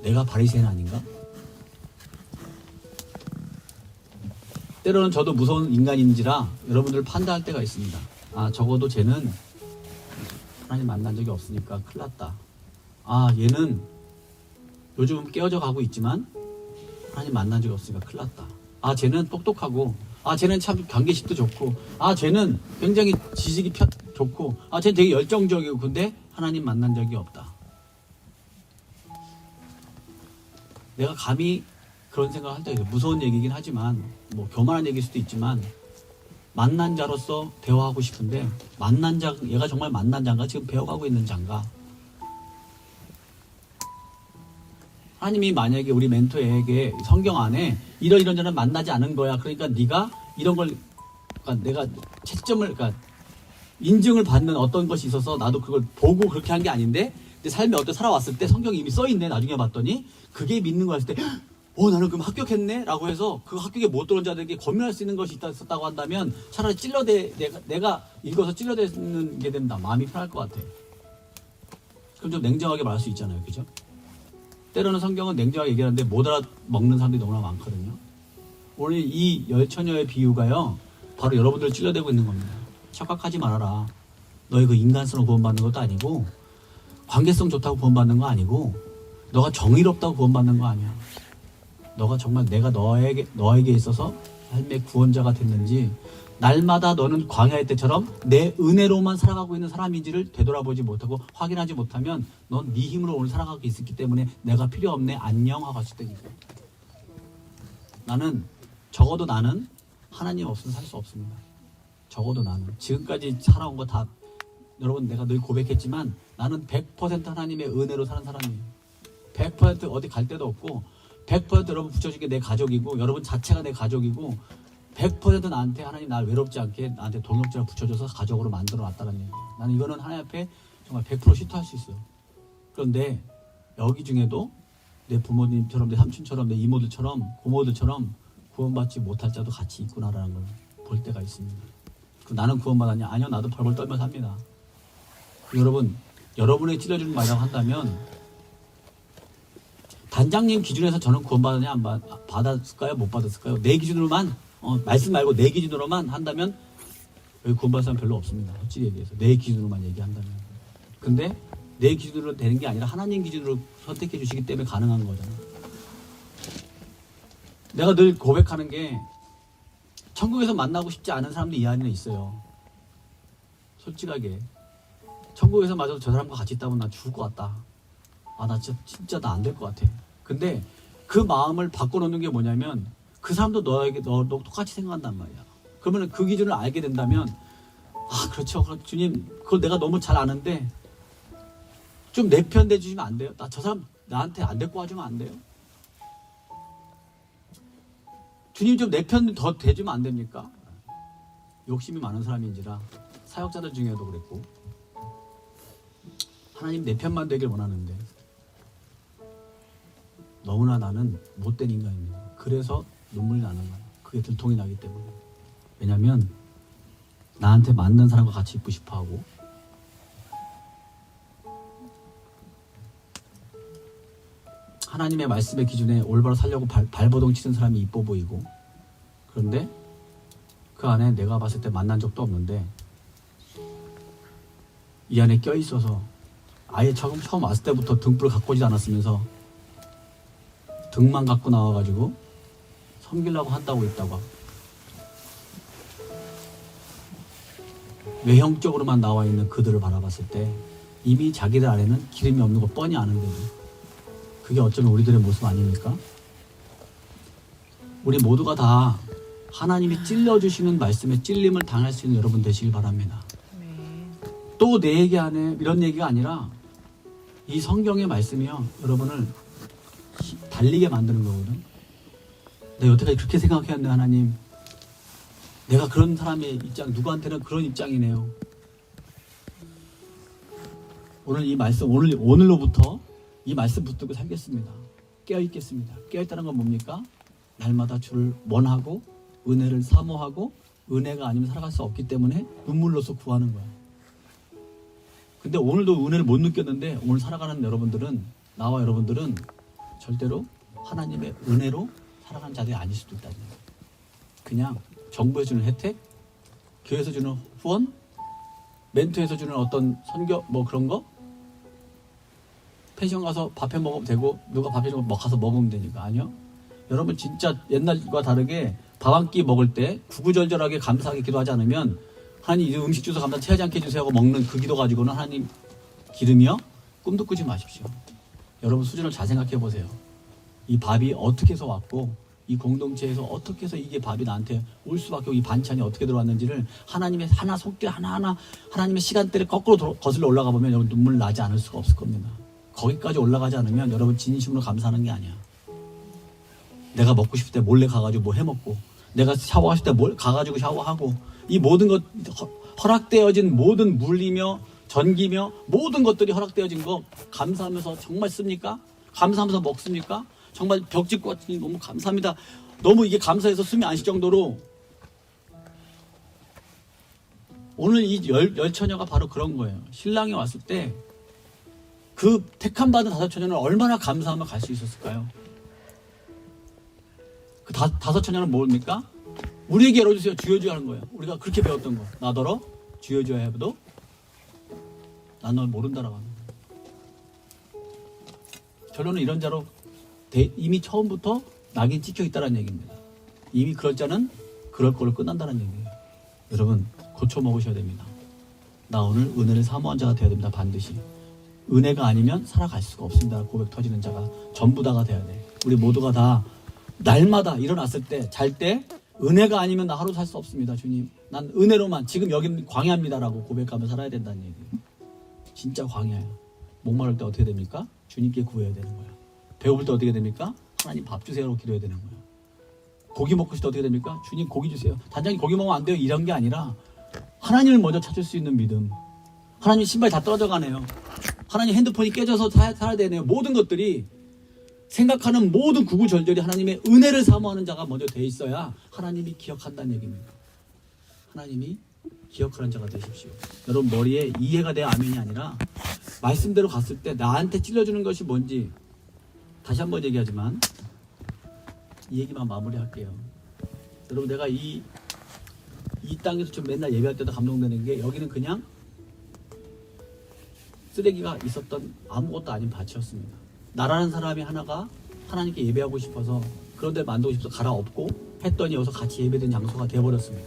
[SPEAKER 3] 내가 바리새인 아닌가? 때로는 저도 무서운 인간인지라 여러분들을 판단할 때가 있습니다. 적어도 쟤는 하나님 만난 적이 없으니까 큰일 났다. 얘는 요즘 깨어져 가고 있지만 하나님 만난 적이 없으니까 큰일 났다. 쟤는 똑똑하고, 쟤는 참 경계심도 좋고, 쟤는 굉장히 지식이 좋고, 쟤는 되게 열정적이고, 근데 하나님 만난 적이 없다. 내가 감히 그런 생각을 할 때가 있어요. 무서운 얘기긴 하지만, 교만한 얘기일 수도 있지만, 만난 자로서 대화하고 싶은데, 얘가 정말 만난 자인가? 지금 배워가고 있는 자인가? 하나님이 만약에 우리 멘토에게 성경 안에 이런 자는 만나지 않은 거야. 그러니까 네가 이런 걸, 내가 채점을, 인증을 받는 어떤 것이 있어서 나도 그걸 보고 그렇게 한 게 아닌데 내 삶에 어떻게 살아왔을 때 성경이 이미 써있네. 나중에 봤더니 그게 믿는 거였을 때 나는 그럼 합격했네? 라고 해서 그 합격에 못 들어온 자들에게 권면할 수 있는 것이 있었다고 한다면 차라리 내가 읽어서 찔러대는 게 된다. 마음이 편할 것 같아. 그럼 좀 냉정하게 말할 수 있잖아요. 그죠? 때로는 성경은 냉정하게 얘기하는데 못 알아먹는 사람들이 너무나 많거든요. 오늘 이 열처녀의 비유가요. 바로 여러분들을 찔러대고 있는 겁니다. 착각하지 말아라. 너의 그 인간성으로 구원받는 것도 아니고 관계성 좋다고 구원받는 거 아니고 너가 정의롭다고 구원받는 거 아니야. 너가 정말 내가 너에게 있어서 삶의 구원자가 됐는지 날마다 너는 광야의 때처럼 내 은혜로만 살아가고 있는 사람인지를 되돌아보지 못하고 확인하지 못하면 넌 네 힘으로 오늘 살아가고 있었기 때문에 내가 필요 없네 안녕 하고 갔을 때니까. 적어도 나는 하나님 없으면 살 수 없습니다. 적어도 나는 지금까지 살아온 거 다 여러분 내가 늘 고백했지만 나는 100% 하나님의 은혜로 사는 사람이에요. 100% 어디 갈 데도 없고 100% 여러분 붙여준 게 내 가족이고 여러분 자체가 내 가족이고 100% 나한테 하나님 날 외롭지 않게 나한테 동역자를 붙여줘서 가족으로 만들어 놨다는 얘기예요. 나는 이거는 하나님 앞에 정말 100% 시토할 수 있어요. 그런데 여기 중에도 내 부모님처럼 내 삼촌처럼 내 이모들처럼 고모들처럼 구원받지 못할 자도 같이 있구나라는 걸 볼 때가 있습니다. 나는 구원받았냐? 아니요, 나도 벌벌 떨며 삽니다. 여러분, 여러분에게 찔러주는 말이라고 한다면 단장님 기준에서 저는 구원받았냐 안 받았을까요? 못 받았을까요? 내 기준으로만 말씀 말고 내 기준으로만 한다면 여기 구원받은 사람 별로 없습니다. 솔직히 얘기해서 내 기준으로만 얘기한다면. 근데 내 기준으로 되는 게 아니라 하나님 기준으로 선택해 주시기 때문에 가능한 거잖아요. 내가 늘 고백하는 게 천국에서 만나고 싶지 않은 사람도 이 안에 있어요. 솔직하게 천국에서 마저 저 사람과 같이 있다면 나 죽을 것 같다. 나 진짜 나 안 될 것 같아. 근데 그 마음을 바꿔놓는 게 뭐냐면 그 사람도 너 똑같이 생각한단 말이야. 그러면 그 기준을 알게 된다면 그렇죠. 주님 그걸 내가 너무 잘 아는데 좀 내 편 대주시면 안 돼요? 저 사람 나한테 안 데리고 와주면 안 돼요? 주님 좀 내 편 더 대주면 안 됩니까? 욕심이 많은 사람인지라 사역자들 중에도 그랬고 하나님 내 편만 되길 원하는데 너무나 나는 못된 인간입니다. 그래서 눈물이 나는 거예요. 그게 들통이 나기 때문에. 왜냐면 나한테 맞는 사람과 같이 있고 싶어하고 하나님의 말씀의 기준에 올바로 살려고 발버둥 치는 사람이 이뻐 보이고 그런데 그 안에 내가 봤을 때 만난 적도 없는데 이 안에 껴있어서 아예 처음 왔을 때부터 등불을 갖고 오지 않았으면서 등만 갖고 나와가지고 섬기려고 한다고 했다고 외형적으로만 나와 있는 그들을 바라봤을 때 이미 자기들 안에는 기름이 없는 거 뻔히 아는데도 그게 어쩌면 우리들의 모습 아닙니까? 우리 모두가 다 하나님이 찔러주시는 말씀에 찔림을 당할 수 있는 여러분 되시길 바랍니다. 또 내 얘기 안에 이런 얘기가 아니라 이 성경의 말씀이요 여러분을 달리게 만드는 거거든. 내가 여태까지 그렇게 생각했는데 하나님 내가 그런 사람의 입장 누구한테는 그런 입장이네요. 오늘 이 말씀 오늘로부터 이 말씀 붙들고 살겠습니다. 깨어있겠습니다. 깨어있다는 건 뭡니까? 날마다 주를 원하고 은혜를 사모하고 은혜가 아니면 살아갈 수 없기 때문에 눈물로서 구하는 거야. 근데 오늘도 은혜를 못 느꼈는데 오늘 살아가는 여러분들은 나와 여러분들은 절대로 하나님의 은혜로 살아가는 자들이 아닐 수도 있다는 거예요. 그냥 정부에서 주는 혜택, 교회에서 주는 후원, 멘토에서 주는 어떤 선교 뭐 그런 거 펜션 가서 밥해 먹으면 되고 누가 밥해 주면 가서 먹으면 되니까. 아니요. 여러분 진짜 옛날과 다르게 밥 한 끼 먹을 때 구구절절하게 감사하게 기도하지 않으면 하나님 이 음식 주셔서 감사 체하지 않게 해주세요 하고 먹는 그 기도 가지고는 하나님 기름이요? 꿈도 꾸지 마십시오. 여러분 수준을 잘 생각해 보세요. 이 밥이 어떻게 해서 왔고 이 공동체에서 어떻게 해서 이게 밥이 나한테 올 수밖에 없고 이 반찬이 어떻게 들어왔는지를 하나님의 하나 손길 하나하나 하나님의 시간대를 거꾸로 거슬러 올라가 보면 여러분 눈물 나지 않을 수가 없을 겁니다. 거기까지 올라가지 않으면 여러분 진심으로 감사하는 게 아니야. 내가 먹고 싶을 때 몰래 가가지고 뭐 해먹고 내가 샤워하실 때 가가지고 샤워하고 이 모든 것 허락되어진 모든 물리며 전기며 모든 것들이 허락되어진 거 감사하면서 정말 씁니까? 감사하면서 먹습니까? 정말 벽짓고 같으니 너무 감사합니다. 너무 이게 감사해서 숨이 안 쉴 정도로 오늘 이 열처녀가 바로 그런 거예요. 신랑이 왔을 때 그 택함 받은 다섯 처녀는 얼마나 감사하며 갈 수 있었을까요? 그 다섯 처녀는 뭡니까? 우리에게 열어주세요. 주여 주여 하는 거예요. 우리가 그렇게 배웠던 거. 나더러 주여 주여 해도 난 널 모른다라고 하는 거예요. 결론은 이런 자로 이미 처음부터 낙인 찍혀 있다는 얘기입니다. 이미 그럴 자는 그럴 걸로 끝난다는 얘기예요. 여러분 고쳐 먹으셔야 됩니다. 나 오늘 은혜를 사모한 자가 되어야 됩니다. 반드시. 은혜가 아니면 살아갈 수가 없습니다. 고백 터지는 자가 전부 다가 돼야 돼. 우리 모두가 다 날마다 일어났을 때, 잘 때 은혜가 아니면 나 하루 살 수 없습니다. 주님, 난 은혜로만 지금 여기는 광야입니다라고 고백하며 살아야 된다는 얘기예요. 진짜 광야야. 목마를 때 어떻게 됩니까? 주님께 구해야 되는 거야. 배고플 때 어떻게 됩니까? 하나님 밥 주세요라고 기도해야 되는 거야. 고기 먹고 싶을 때 어떻게 됩니까? 주님 고기 주세요. 단장님 고기 먹으면 안 돼요. 이런 게 아니라 하나님을 먼저 찾을 수 있는 믿음. 하나님 신발이 다 떨어져 가네요. 하나님 핸드폰이 깨져서 살아야 되네요. 모든 것들이 생각하는 모든 구구절절이 하나님의 은혜를 사모하는 자가 먼저 돼 있어야 하나님이 기억한다는 얘기입니다. 하나님이 기억하는 자가 되십시오. 여러분 머리에 이해가 돼야 아멘이 아니라 말씀대로 갔을 때 나한테 찔러주는 것이 뭔지 다시 한번 얘기하지만 이 얘기만 마무리할게요. 여러분 내가 이 땅에서 좀 맨날 예배할 때도 감동되는 게 여기는 그냥 쓰레기가 있었던 아무것도 아닌 밭이었습니다. 나라는 사람이 하나가 하나님께 예배하고 싶어서 그런 데를 만들고 싶어서 갈아엎고 했더니 여기서 같이 예배된 장소가 되어버렸습니다.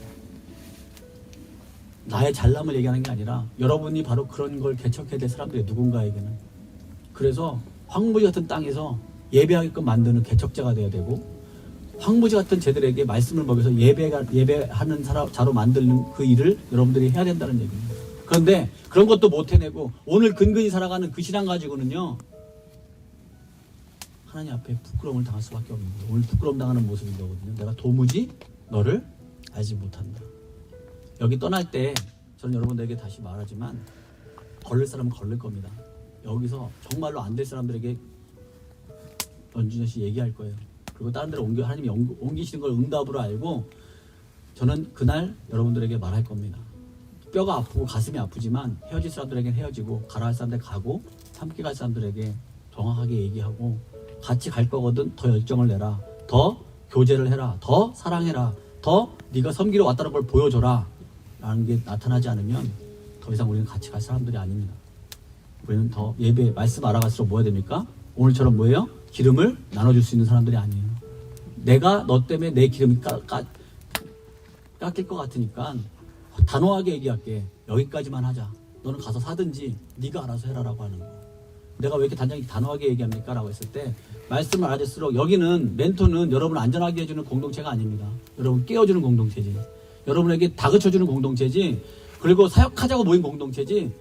[SPEAKER 3] 나의 잘남을 얘기하는 게 아니라 여러분이 바로 그런 걸 개척해야 될 사람들의 누군가에게는. 그래서 황무지 같은 땅에서 예배하게끔 만드는 개척자가 되어야 되고 황무지 같은 제들에게 말씀을 먹여서 예배하는 자로 만드는 그 일을 여러분들이 해야 된다는 얘기입니다. 그런데 그런 것도 못 해내고 오늘 근근히 살아가는 그 신앙 가지고는요 하나님 앞에 부끄러움을 당할 수밖에 없는 거예요. 오늘 부끄러움 당하는 모습인 거거든요. 내가 도무지 너를 알지 못한다. 여기 떠날 때 저는 여러분들에게 다시 말하지만 걸릴 사람은 걸릴 겁니다. 여기서 정말로 안 될 사람들에게 런쥔현 씨 얘기할 거예요. 그리고 다른 데로 하나님이 옮기시는 걸 응답으로 알고 저는 그날 여러분들에게 말할 겁니다. 뼈가 아프고 가슴이 아프지만 헤어질 사람들에게는 헤어지고 가라 할 사람들 가고 함께 갈 사람들에게 정확하게 얘기하고 같이 갈 거거든 더 열정을 내라. 더 교제를 해라. 더 사랑해라. 더 네가 섬기러 왔다는 걸 보여줘라. 라는 게 나타나지 않으면 더 이상 우리는 같이 갈 사람들이 아닙니다. 우리는 더 예배 말씀 알아갈수록 뭐 해야 됩니까? 오늘처럼 뭐예요? 기름을 나눠줄 수 있는 사람들이 아니에요. 내가 너 때문에 내 기름이 깎일 것 같으니까 단호하게 얘기할게. 여기까지만 하자. 너는 가서 사든지 네가 알아서 해라라고 하는 거. 내가 왜 이렇게 단장이 단호하게 얘기합니까? 라고 했을 때 말씀을 알아질수록 여기는 멘토는 여러분을 안전하게 해주는 공동체가 아닙니다. 여러분 깨워주는 공동체지. 여러분에게 다그쳐주는 공동체지. 그리고 사역하자고 모인 공동체지.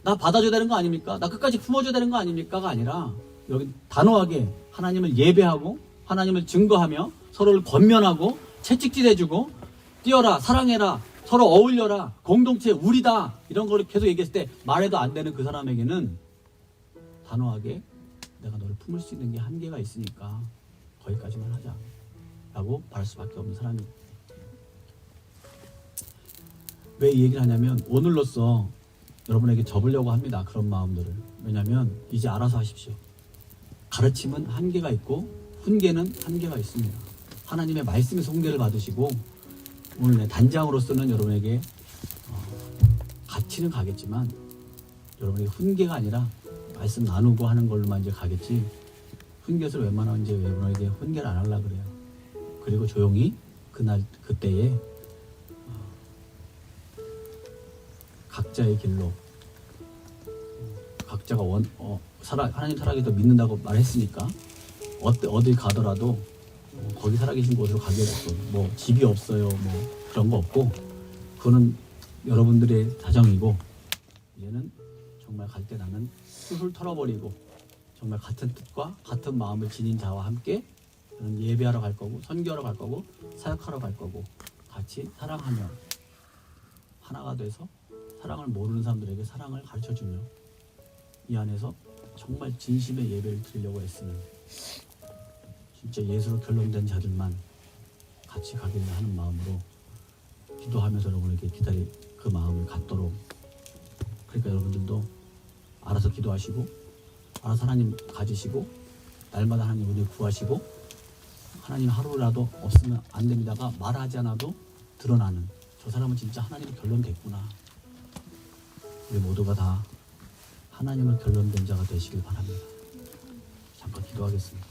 [SPEAKER 3] 나 받아줘야 되는 거 아닙니까? 나 끝까지 품어줘야 되는 거 아닙니까가 아니라 여기 단호하게 하나님을 예배하고 하나님을 증거하며 서로를 권면하고 채찍질해주고 뛰어라 사랑해라 서로 어울려라 공동체 우리다 이런 거를 계속 얘기했을 때 말해도 안 되는 그 사람에게는 단호하게 내가 너를 품을 수 있는 게 한계가 있으니까 거기까지만 하자 라고 말할 수밖에 없는 사람입니다. 왜 이 얘기를 하냐면 오늘로써 여러분에게 접으려고 합니다. 그런 마음들을. 왜냐하면 이제 알아서 하십시오. 가르침은 한계가 있고 훈계는 한계가 있습니다. 하나님의 말씀에서 훈계를 받으시고 오늘 내 단장으로서는 여러분에게 가치는 가겠지만 여러분에게 훈계가 아니라 말씀 나누고 하는 걸로만 이제 가겠지 훈계를 웬만하면 이제 여러분에게 훈계를 안 하려고 그래요. 그리고 조용히 그때에 각자의 길로 각자가 하나님 살아계셔 믿는다고 말했으니까 어딜 가더라도 거기 살아계신 곳으로 가겠어. 뭐 집이 없어요. 뭐 그런 거 없고 그거는 여러분들의 사정이고 이제는 정말 갈 때 나는 술술 털어버리고 정말 같은 뜻과 같은 마음을 지닌 자와 함께 저는 예배하러 갈 거고 선교하러 갈 거고 사역하러 갈 거고 같이 사랑하며 하나가 돼서 사랑을 모르는 사람들에게 사랑을 가르쳐주며 이 안에서 정말 진심의 예배를 드리려고 했으면 진짜 예수로 결론된 자들만 같이 가겠나 하는 마음으로 기도하면서 여러분에게 기다릴 그 마음을 갖도록, 그러니까 여러분들도 알아서 기도하시고 알아서 하나님 가지시고 날마다 하나님 은혜 구하시고 하나님 하루라도 없으면 안 됩니다가 말하지 않아도 드러나는, 저 사람은 진짜 하나님을 결론됐구나, 우리 모두가 다 하나님을 결론된 자가 되시길 바랍니다. 잠깐 기도하겠습니다.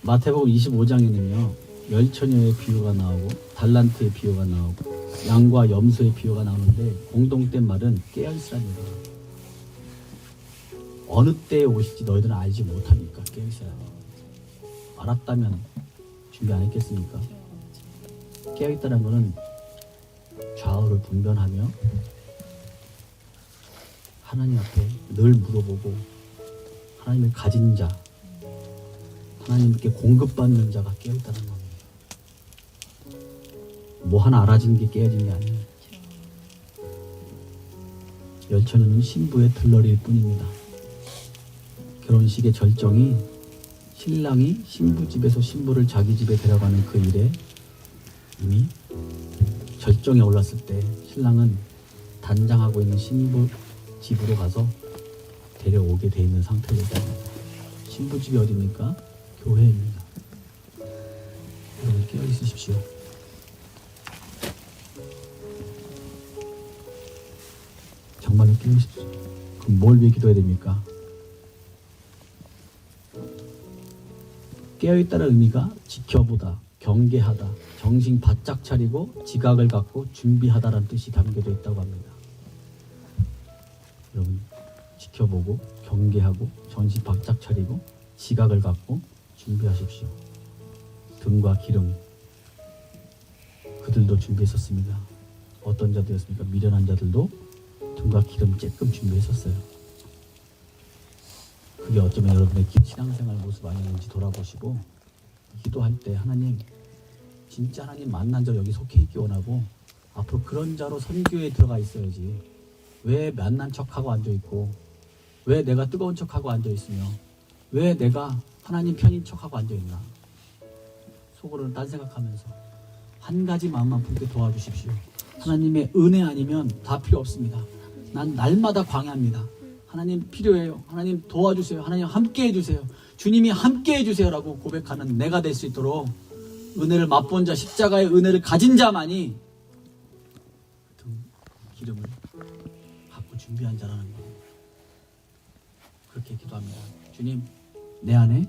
[SPEAKER 3] 마태복음 25장에는요 열처녀의 비유가 나오고 달란트의 비유가 나오고 양과 염소의 비유가 나오는데 공동된 말은 깨어있으라는 얘기예요. 어느 때에 오실지 너희들은 알지 못합니까? 깨어있으라는 얘기예요. 알았다면 준비 안 했겠습니까? 깨어있다는 것은 좌우를 분별하며 하나님 앞에 늘 물어보고 하나님을 가진 자, 하나님께 공급받는 자가 깨어있다는 겁니다. 뭐 하나 알아진 게 깨어진 게 아니에요. 열처녀는 신부의 들러리일 뿐입니다. 결혼식의 절정이 신랑이 신부 집에서 신부를 자기 집에 데려가는 그 일에 이미 절정에 올랐을 때 신랑은 단장하고 있는 신부 집으로 가서 데려오게 돼 있는 상태입니다. 신부 집이 어디입니까? 교회입니다. 여러분 깨어 있으십시오. 정말로 깨어 있으십시오. 그럼 뭘 위해 기도해야 됩니까? 깨어 있다는 의미가 지켜보다, 경계하다, 정신 바짝 차리고 지각을 갖고 준비하다라는 뜻이 담겨져 있다고 합니다. 여러분 지켜보고 경계하고 정신 바짝 차리고 지각을 갖고 준비하십시오. 등과 기름, 그들도 준비했었습니다. 어떤 자들이었습니까? 미련한 자들도 등과 기름 쬐끔 준비했었어요. 그게 어쩌면 여러분의 신앙생활 모습 아니었는지 돌아보시고 기도할 때 하나님, 진짜 하나님 만난 자 여기 속해 있기 원하고 앞으로 그런 자로 선교에 들어가 있어야지, 왜 만난 척하고 앉아있고, 왜 내가 뜨거운 척하고 앉아있으며, 왜 내가 하나님 편인 척하고 앉아있나, 속으로는 딴 생각하면서 한 가지 마음만 품게 도와주십시오. 하나님의 은혜 아니면 다 필요 없습니다. 난 날마다 광야입니다. 하나님 필요해요. 하나님 도와주세요. 하나님 함께 해주세요. 주님이 함께 해주세요라고 고백하는 내가 될 수 있도록 은혜를 맛본 자, 십자가의 은혜를 가진 자만이 기름을 갖고 준비한 자라는 거예요. 그렇게 기도합니다. 주님, 내 안에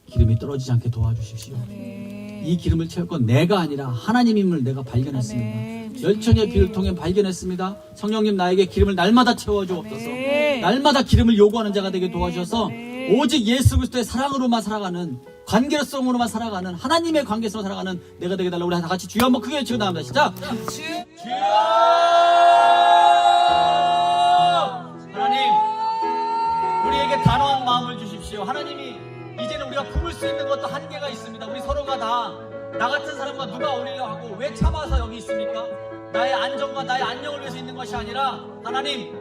[SPEAKER 3] 기름이 떨어지지 않게 도와주십시오.
[SPEAKER 4] 아멘.
[SPEAKER 3] 이 기름을 채울 건 내가 아니라 하나님임을 내가 발견했습니다.
[SPEAKER 4] 아멘.
[SPEAKER 3] 열처녀의 비유를 통해 발견했습니다. 성령님 나에게 기름을 날마다 채워주옵소서.
[SPEAKER 4] 아멘.
[SPEAKER 3] 날마다 기름을 요구하는 자가 되게 도와주셔서
[SPEAKER 4] 아멘.
[SPEAKER 3] 오직 예수 그리스도의 사랑으로만 살아가는, 관계성으로만 살아가는, 하나님의 관계성으로 살아가는 내가 되게 달라고 우리 다 같이 주여 한번 크게 외치고 나갑니다. 시작! 주여! 하나님, 우리에게 단호한 마음을 주십시오. 하나님이 이제는 우리가 품을 수 있는 것도 한계가 있습니다. 우리 서로가 다 나 같은 사람과 누가 어울리려 하고 왜 참아서 여기 있습니까? 나의 안정과 나의 안녕을 위해서 있는 것이 아니라 하나님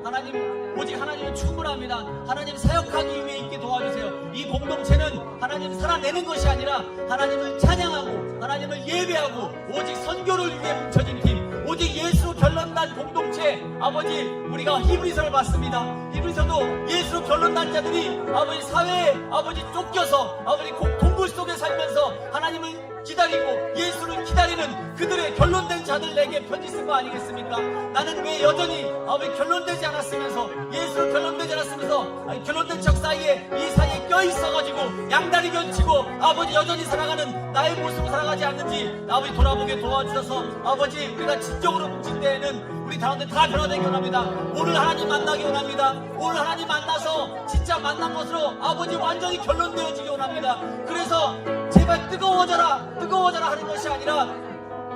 [SPEAKER 3] 오직 하나님은 충분합니다. 하나님 사역하기 위해 있게 도와주세요. 이 공동체는 하나님 살아내는 것이 아니라 하나님을 찬양하고 하나님을 예배하고 오직 선교를 위해 뭉쳐진 팀, 오직 예수로 결론난 공동체. 아버지, 우리가 히브리서를 봤습니다. 히브리서도 예수로 결론난 자들이 아버지 사회에 아버지 쫓겨서 아버지 동굴 속에 살면서 하나님을 기다리고 예수를 기다리는 그들의 결론된 자들에게 편지 쓴 거 아니겠습니까? 나는 왜 여전히 아버지 결론되지 않았으면서 예수를 결론되지 않았으면서 결론된 척 사이에 이 사이에 껴있어가지고 양다리 견치고 아버지 여전히 살아가는 나의 모습을 살아가지 않는지 아버지 돌아보게 도와주셔서 아버지 우리가 진정으로 뭉친 때에는 우리 가운데 다 변화되기 원합니다. 오늘 하나님 만나기 원합니다. 오늘 하나님 만나서 진짜 만난 것으로 아버지 완전히 결론되어지기 원합니다. 그래서 제발 뜨거워져라 하는 것이 아니라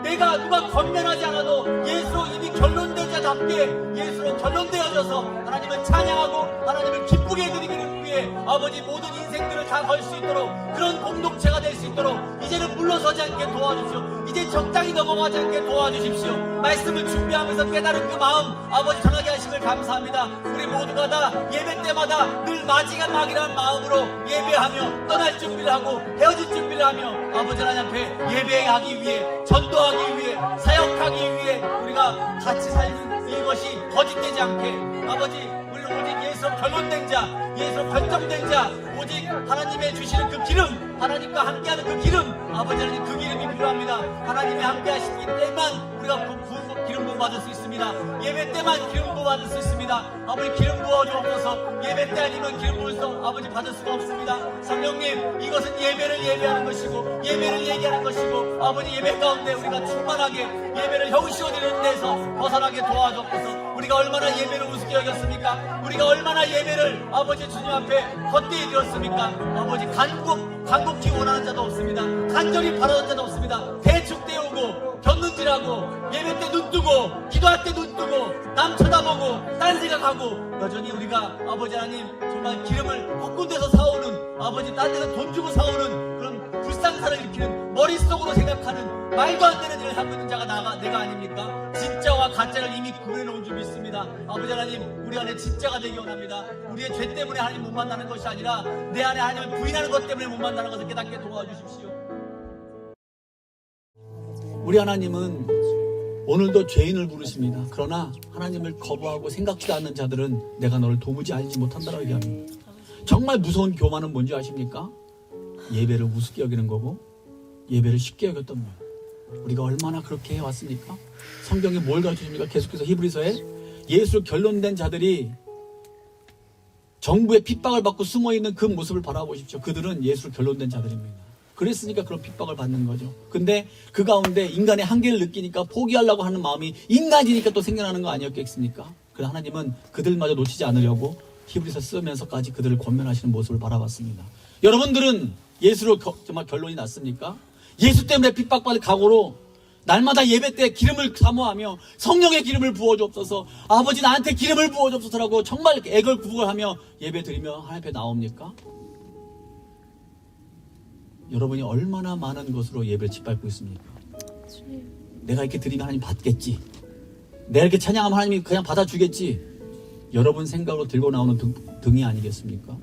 [SPEAKER 3] 내가 누가 권면하지 않아도 예수로 이미 결론된 자답게 예수로 결론되어져서 하나님을 찬양하고 하나님을 기쁘게 해드리기를 위해 아버지 모든 인생들을 다 걸 수 있도록 그런 공동체가 될 수 있도록 이제는 물러서지 않게 도와주시오. 이제 적당히 넘어가지 않게 도와주십시오. 말씀을 준비하면서 깨달은 그 마음 아버지 전하게 하심을 감사합니다. 우리 모두가 다 예배 때마다 늘 마지막 막이라는 마음으로 예배하며 떠날 준비를 하고 헤어질 준비를 하며 아버지 하나님 앞에 예배하기 위해 전도하기 위해 사역하기 위해 우리가 같이 살는 이것이 거짓되지 않게 아버지 우리 오직 예수로 결론된 자 예수로 결정된 자 오직 하나님의 주시는 그 기름 하나님과 함께하는 그 기름 아버지 하나님 그 기름이 필요합니다. 하나님이 함께하시기 때만 우리가 기름 부어 받을 수 있습니다. 예배 때만 기름 부어 받을 수 있습니다. 아버지 기름 부어 주옵소서. 예배 때 아니면 기름 부을 수 아버지 받을 수가 없습니다. 성령님 이것은 예배를 예배하는 것이고 예배를 얘기하는 것이고 아버지 예배 가운데 우리가 충만하게 예배를 형식화되는 데서 벗어나게 도와주옵소서. 우리가 얼마나 예배를 우습게 여겼습니까? 우리가 얼마나 예배를 아버지 주님 앞에 헛되이 드렸습니까? 아버지 간곡히 원하는 자도 없습니다. 간절히 바라는 자도 없습니다. 대충 때우고 겼는지라고 예배 때 눈 뜨고 기도할 때 눈 뜨고 남 쳐다보고 딴 생각하고 여전히 우리가 아버지 하나님 정말 기름을 헛군데서 사오는 아버지 딴 데서 돈 주고 사오는 그런 불상사를 일으키는 머릿속으로 생각하는 말도 안 되는 일을 하고 있는 자가 내가 아닙니까? 진짜와 가짜를 이미 구분해놓은 줄 믿습니다. 아버지 하나님 우리 안에 진짜가 되기 원합니다. 우리의 죄 때문에 하나님 못 만나는 것이 아니라 내 안에 하나님을 부인하는 것 때문에 못 만나는 것을 깨닫게 도와주십시오. 우리 하나님은 오늘도 죄인을 부르십니다. 그러나 하나님을 거부하고 생각지도 않는 자들은 내가 너를 도무지 알지 못한다라고 얘기합니다. 정말 무서운 교만은 뭔지 아십니까? 예배를 우습게 여기는 거고 예배를 쉽게 여겼던 거예요. 우리가 얼마나 그렇게 해왔습니까? 성경이 뭘 가르쳐줍니까? 계속해서 히브리서에 예수로 결론된 자들이 정부의 핍박을 받고 숨어있는 그 모습을 바라보십시오. 그들은 예수로 결론된 자들입니다. 그랬으니까 그런 핍박을 받는 거죠. 근데 그 가운데 인간의 한계를 느끼니까 포기하려고 하는 마음이 인간이니까 또 생겨나는 거 아니었겠습니까? 그래서 하나님은 그들마저 놓치지 않으려고 히브리서 쓰면서까지 그들을 권면하시는 모습을 바라봤습니다. 여러분들은 예수로 정말 결론이 났습니까? 예수 때문에 핍박받을 각오로 날마다 예배 때 기름을 사모하며 성령의 기름을 부어주옵소서 아버지 나한테 기름을 부어주옵소서라고 정말 애걸구걸하며 예배 드리며 하나님 앞에 나옵니까? 여러분이 얼마나 많은 것으로 예배를 짓밟고 있습니까? 내가 이렇게 드리면 하나님 받겠지. 내가 이렇게 찬양하면 하나님이 그냥 받아주겠지. 여러분 생각으로 들고 나오는 등이 아니겠습니까?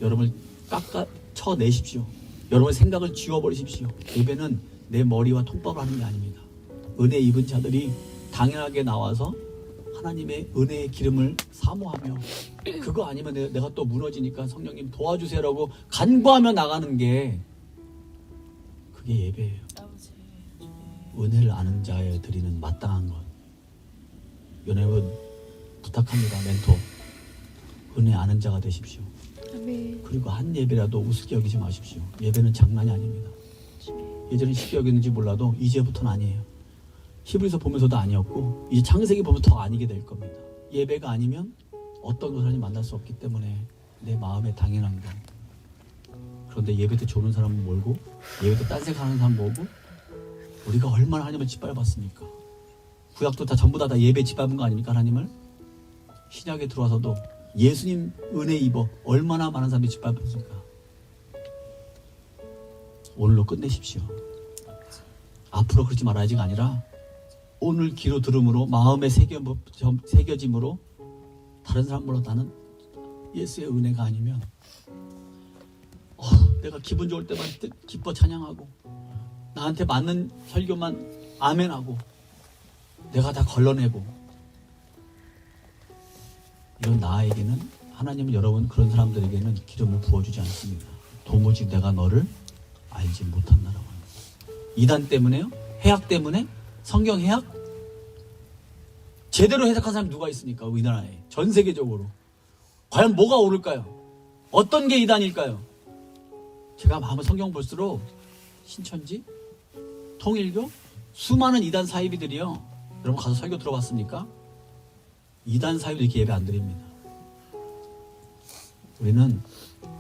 [SPEAKER 3] 여러분을 쳐내십시오. 여러분의 생각을 지워버리십시오. 예배는 내 머리와 통밥을 하는 게 아닙니다. 은혜 입은 자들이 당연하게 나와서 하나님의 은혜의 기름을 사모하며 그거 아니면 내가 또 무너지니까 성령님 도와주세요라고 간구하며 나가는 게 그게 예배예요. 은혜를 아는 자에 드리는 마땅한 것. 여러분 부탁합니다. 멘토 은혜 아는 자가 되십시오. 그리고 한 예배라도 우습게 여기지 마십시오. 예배는 장난이 아닙니다. 예전에 쉽게 여겼는지 몰라도 이제부터는 아니에요. 히브리서 보면서도 아니었고 이제 창세기 보면 더 아니게 될 겁니다. 예배가 아니면 어떤 것을 하나님 만날 수 없기 때문에 내 마음에 당연한 것. 그런데 예배 때 조는 사람은 몰고 예배 때 딴 생각하는 사람 뭐고 우리가 얼마나 하나님을 짓밟았습니까? 구약도 다 전부 다 예배 짓밟은 거 아닙니까? 하나님을 신약에 들어와서도 예수님 은혜 입어 얼마나 많은 사람들이 짓밟았습니까? 오늘로 끝내십시오. 앞으로 그러지 말아야지가 아니라 오늘 귀로 들음으로 마음에 새겨짐으로 다른 사람보다 나는 예수의 은혜가 아니면 내가 기분 좋을 때만 기뻐 찬양하고 나한테 맞는 설교만 아멘하고 내가 다 걸러내고 이런 나에게는 하나님은 여러분 그런 사람들에게는 기름을 부어주지 않습니다. 도무지 내가 너를 알지 못한다라고 합니다. 이단 때문에요? 해학 때문에? 성경 해학? 제대로 해석한 사람이 누가 있습니까? 우리나라에 전 세계적으로 과연 뭐가 옳을까요? 어떤 게 이단일까요? 제가 마음을 성경 볼수록 신천지, 통일교, 수많은 이단 사이비들이요. 여러분 가서 설교 들어봤습니까? 이단 사이비들 이렇게 예배 안 드립니다. 우리는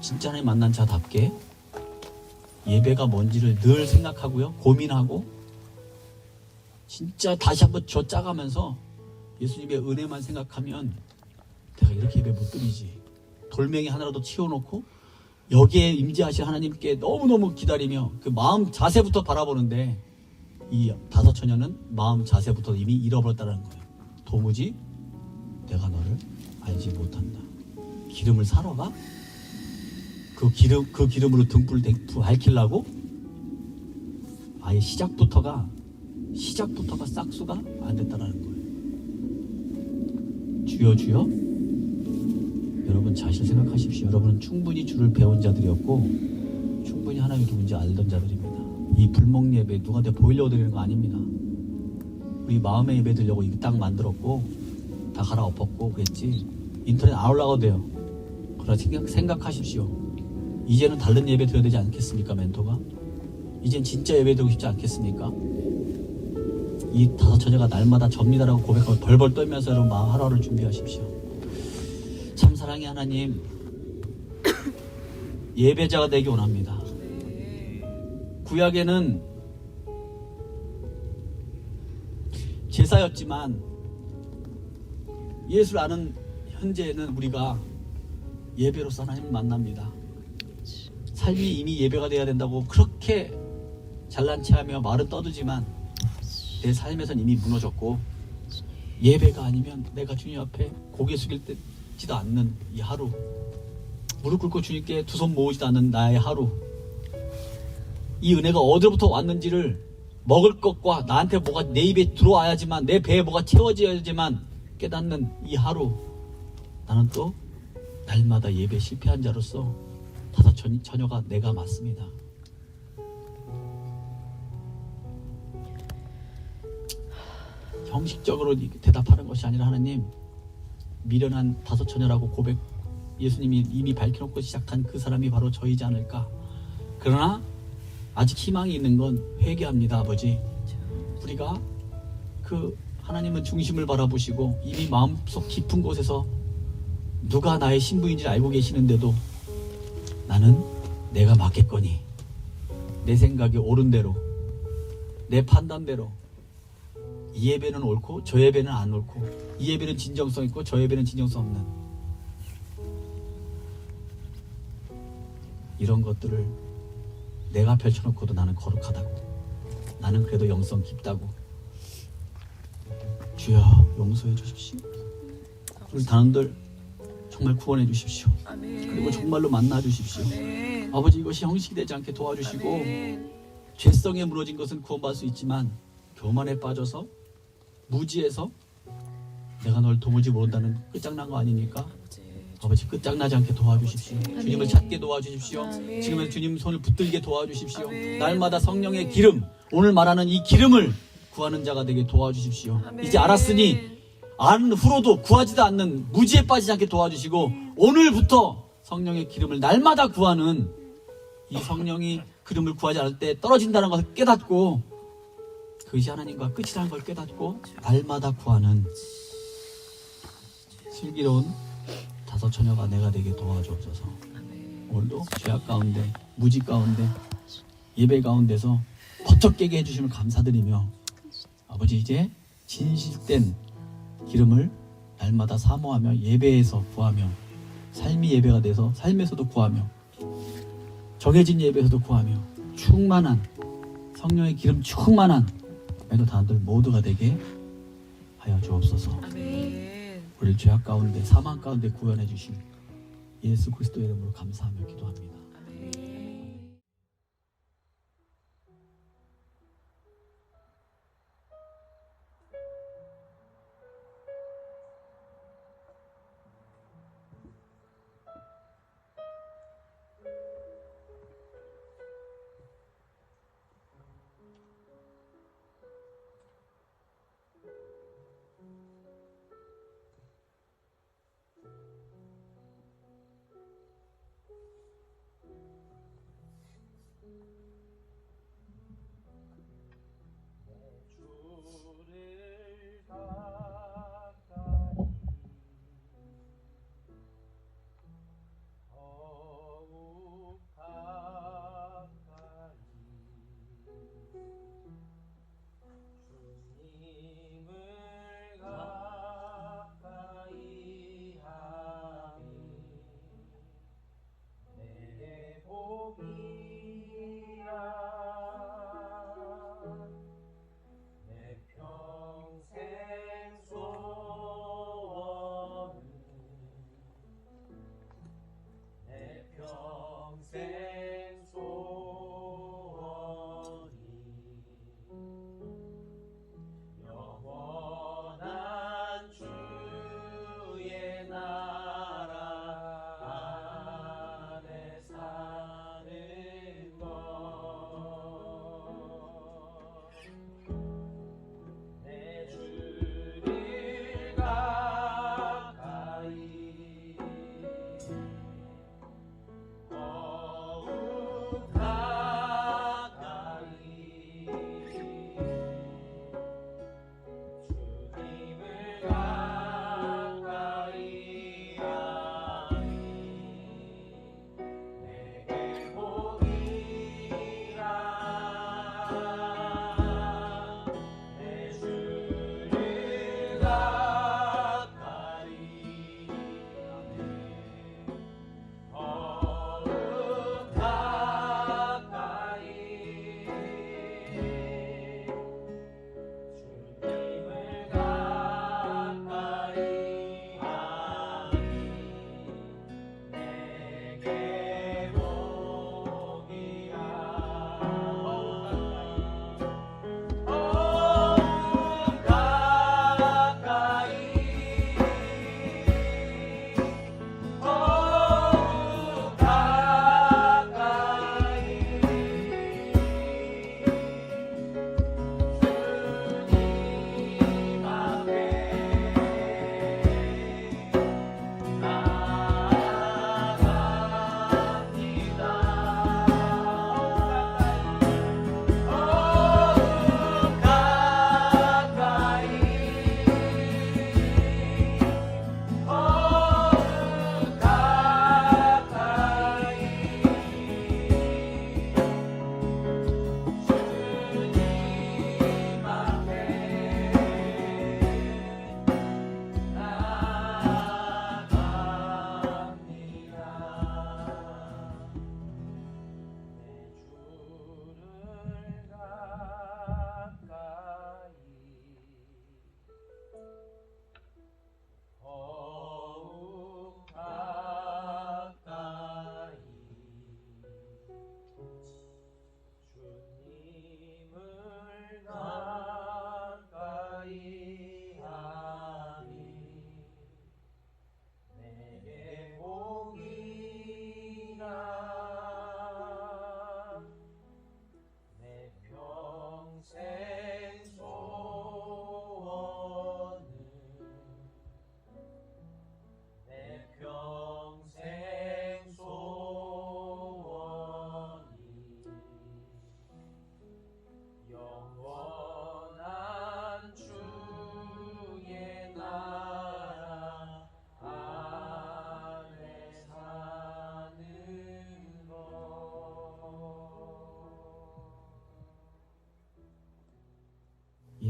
[SPEAKER 3] 진짜 하나님 만난 자답게 예배가 뭔지를 늘 생각하고요. 고민하고 진짜 다시 한번 저 짜가면서 예수님의 은혜만 생각하면 내가 이렇게 예배 못 드리지. 돌멩이 하나라도 치워놓고 여기에 임재하실 하나님께 너무너무 기다리며 그 마음 자세부터 바라보는데 이 다섯 처녀는 마음 자세부터 이미 잃어버렸다는 거예요. 도무지 내가 너를 알지 못한다. 기름을 사러 가? 그 기름으로 등불 밝히려고? 아예 시작부터가 싹수가 안 됐다라는 거예요. 주여 주여. 여러분 자신 생각하십시오. 여러분은 충분히 주를 배운 자들이었고 충분히 하나님이 누군지 알던 자들입니다. 이 불목 예배 누가 내 보이려고 드리는 거 아닙니다. 우리 마음의 예배 드리려고 이 땅 만들었고 다 갈아엎었고 그랬지. 인터넷 안 올라가도 돼요. 그러나 생각하십시오. 이제는 다른 예배 드려야 되지 않겠습니까? 멘토가 이젠 진짜 예배 드리고 싶지 않겠습니까? 이 다섯 처녀가 날마다 접니다라고 고백하고 벌벌 떨면서 여러분 마음 하루하루를 준비하십시오. 참 사랑의 하나님, 예배자가 되기 원합니다. 구약에는 제사였지만 예수를 아는 현재에는 우리가 예배로서 하나님을 만납니다. 삶이 이미 예배가 돼야 된다고 그렇게 잘난 체하며 말은 떠들지만 내 삶에선 이미 무너졌고 예배가 아니면 내가 주님 앞에 고개 숙일지도 않는 이 하루, 무릎 꿇고 주님께 두 손 모으지도 않는 나의 하루, 이 은혜가 어디로부터 왔는지를 먹을 것과 나한테 뭐가 내 입에 들어와야지만 내 배에 뭐가 채워져야지만 깨닫는 이 하루, 나는 또 날마다 예배 실패한 자로서 다섯 처녀가 내가 맞습니다. 형식적으로 대답하는 것이 아니라 하나님, 미련한 다섯 처녀라고 고백 예수님이 이미 밝혀놓고 시작한 그 사람이 바로 저이지 않을까. 그러나 아직 희망이 있는 건 회개합니다. 아버지, 우리가 그 하나님은 중심을 바라보시고 이미 마음속 깊은 곳에서 누가 나의 신부인지를 알고 계시는데도 나는 내가 맞겠거니 내 생각이 옳은 대로 내 판단대로 이 예배는 옳고 저 예배는 안 옳고 이 예배는 진정성 있고 저 예배는 진정성 없는 이런 것들을 내가 펼쳐놓고도 나는 거룩하다고, 나는 그래도 영성 깊다고. 주여 용서해 주십시오. 우리 단원들 정말 구원해 주십시오. 그리고 정말로 만나 주십시오. 아버지, 이것이 형식이 되지 않게 도와주시고 죄성에 무너진 것은 구원받을 수 있지만 교만에 빠져서 무지해서 내가 널 도무지 모른다는 끝장난 거 아닙니까? 아버지, 끝장나지 않게 도와주십시오. 주님을 찾게 도와주십시오. 지금은 주님 손을 붙들게 도와주십시오. 날마다 성령의 기름, 오늘 말하는 이 기름을 구하는 자가 되게 도와주십시오. 이제 알았으니 안 후로도 구하지도 않는 무지에 빠지지 않게 도와주시고 오늘부터 성령의 기름을 날마다 구하는, 이 성령이 기름을 구하지 않을 때 떨어진다는 것을 깨닫고 그것이 하나님과 끝이라는 걸 깨닫고 날마다 구하는 슬기로운 다섯 처녀가 내가 되게 도와주옵소서. 오늘도 죄악 가운데, 무지 가운데, 예배 가운데서 버쩍 깨게 해주심을 감사드리며 아버지, 이제 진실된 기름을 날마다 사모하며 예배에서 구하며 삶이 예배가 돼서 삶에서도 구하며 정해진 예배에서도 구하며 충만한 성령의 기름 충만한 멘토 단원들 모두가 되게 하여 주옵소서. 우리 죄악 가운데 사망 가운데 구원해 주신 예수 그리스도의 이름으로 감사하며 기도합니다.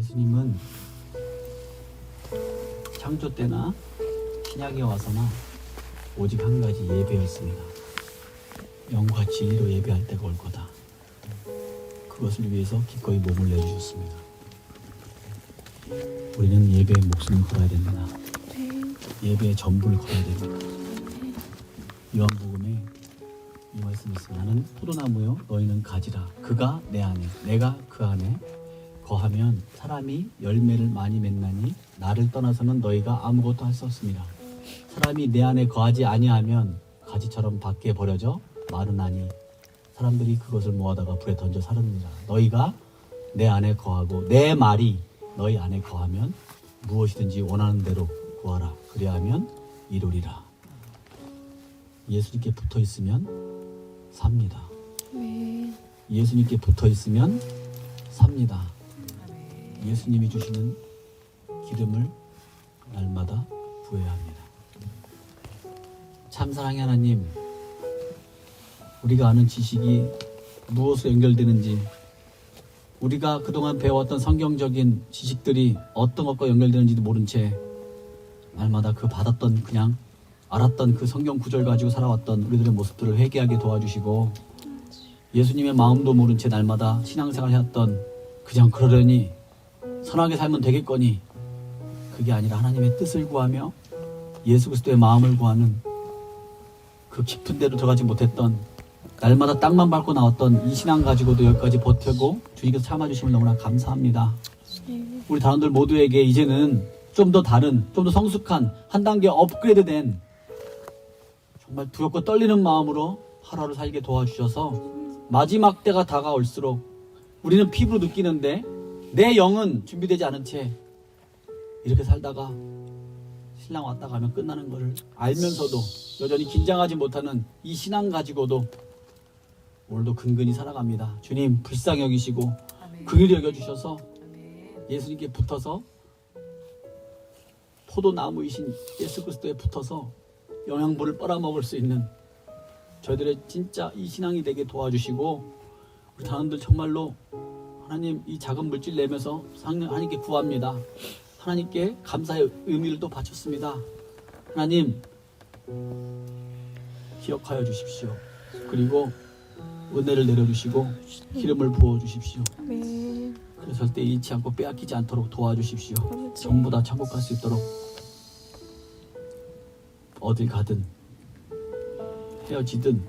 [SPEAKER 3] 예수님은 창조 때나 신약에 와서나 오직 한 가지 예배였습니다. 영과 진리로 예배할 때가 올 거다. 그것을 위해서 기꺼이 몸을 내주셨습니다. 우리는 예배에 목숨을 걸어야 됩니다. 예배에 전부를 걸어야 됩니다. 요한복음에 이 말씀이 있습니다. 나는 포도나무요 너희는 가지라. 그가 내 안에 내가 그 안에 거하면 사람이 열매를 많이 맺나니 나를 떠나서는 너희가 아무것도 할 수 없습니다. 사람이 내 안에 거하지 아니하면 가지처럼 밖에 버려져 마르나니 사람들이 그것을 모아다가 불에 던져 사릅니다. 너희가 내 안에 거하고 내 말이 너희 안에 거하면 무엇이든지 원하는 대로 구하라. 그리하면 이루리라. 예수님께 붙어 있으면 삽니다. 예수님께 붙어 있으면 삽니다. 예수님이 주시는 기름을 날마다 부어야 합니다. 참 사랑의 하나님, 우리가 아는 지식이 무엇으로 연결되는지, 우리가 그동안 배워왔던 성경적인 지식들이 어떤 것과 연결되는지도 모른 채 날마다 그 받았던 그냥 알았던 그 성경 구절 가지고 살아왔던 우리들의 모습들을 회개하게 도와주시고, 예수님의 마음도 모른 채 날마다 신앙생활 해왔던 그냥 그러려니 선하게 살면 되겠거니, 그게 아니라 하나님의 뜻을 구하며 예수 그리스도의 마음을 구하는 그 깊은 데로 들어가지 못했던, 날마다 땅만 밟고 나왔던 이 신앙 가지고도 여기까지 버텨고 주님께서 참아주심을 너무나 감사합니다. 우리 단원들 모두에게 이제는 좀 더 다른, 좀 더 성숙한, 한 단계 업그레이드된 정말 두렵고 떨리는 마음으로 하루하루 살게 도와주셔서 마지막 때가 다가올수록 우리는 피부로 느끼는데 내 영은 준비되지 않은 채 이렇게 살다가 신랑 왔다 가면 끝나는 것을 알면서도 여전히 긴장하지 못하는 이 신앙 가지고도 오늘도 근근히 살아갑니다. 주님 불쌍히 여기시고 긍휼히 여겨주셔서 예수님께 붙어서 포도나무이신 예수 그리스도에 붙어서 영양분을 빨아먹을 수 있는 저희들의 진짜 이 신앙이 되게 도와주시고, 우리 단원들 정말로 하나님 이 작은 물질 내면서 하나님께 구합니다. 하나님께 감사의 의미를 또 바쳤습니다. 하나님 기억하여 주십시오. 그리고 은혜를 내려주시고 기름을 부어주십시오. 그래서 절대 잃지 않고 빼앗기지 않도록 도와주십시오. 전부 다 천국 갈 수 있도록 어딜 가든 헤어지든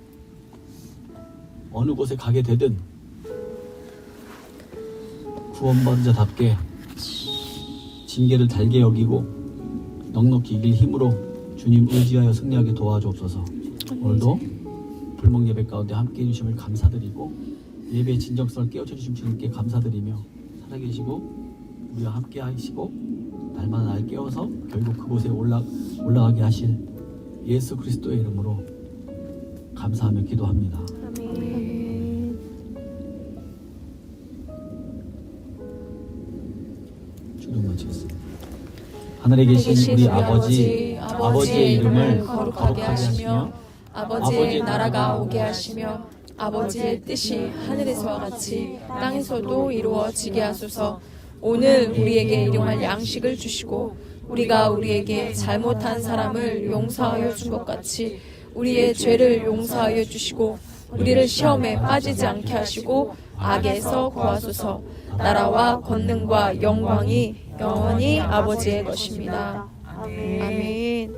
[SPEAKER 3] 어느 곳에 가게 되든 구원받은 자답게 징계를 달게 여기고 넉넉히 이길 힘으로 주님 의지하여 승리하게 도와주옵소서. 오늘도 불목 예배 가운데 함께 해주심을 감사드리고 예배의 진정성을 깨우쳐 주신 주님께 감사드리며, 살아계시고 우리와 함께 하시고 날마다 날 깨워서 결국 그곳에 올라가게 하실 예수 그리스도의 이름으로 감사하며 기도합니다. 주님 마치겠습니다. 하늘에 계신 우리 아버지의 이름을 거룩하게 하시며
[SPEAKER 4] 아버지의 나라가 오게 하시며 아버지의 뜻이 하늘에서와 같이 땅에서도 이루어지게 하소서. 오늘 우리에게 일용할 양식을 주시고 우리가 우리에게 잘못한 사람을 용서하여 준 것 같이 우리의 죄를 용서하여 주시고 우리를 시험에 빠지지 않게 하시고 악에서 구하소서. 나라와 권능과 영광이 영원히 아버지의 것입니다. 아멘.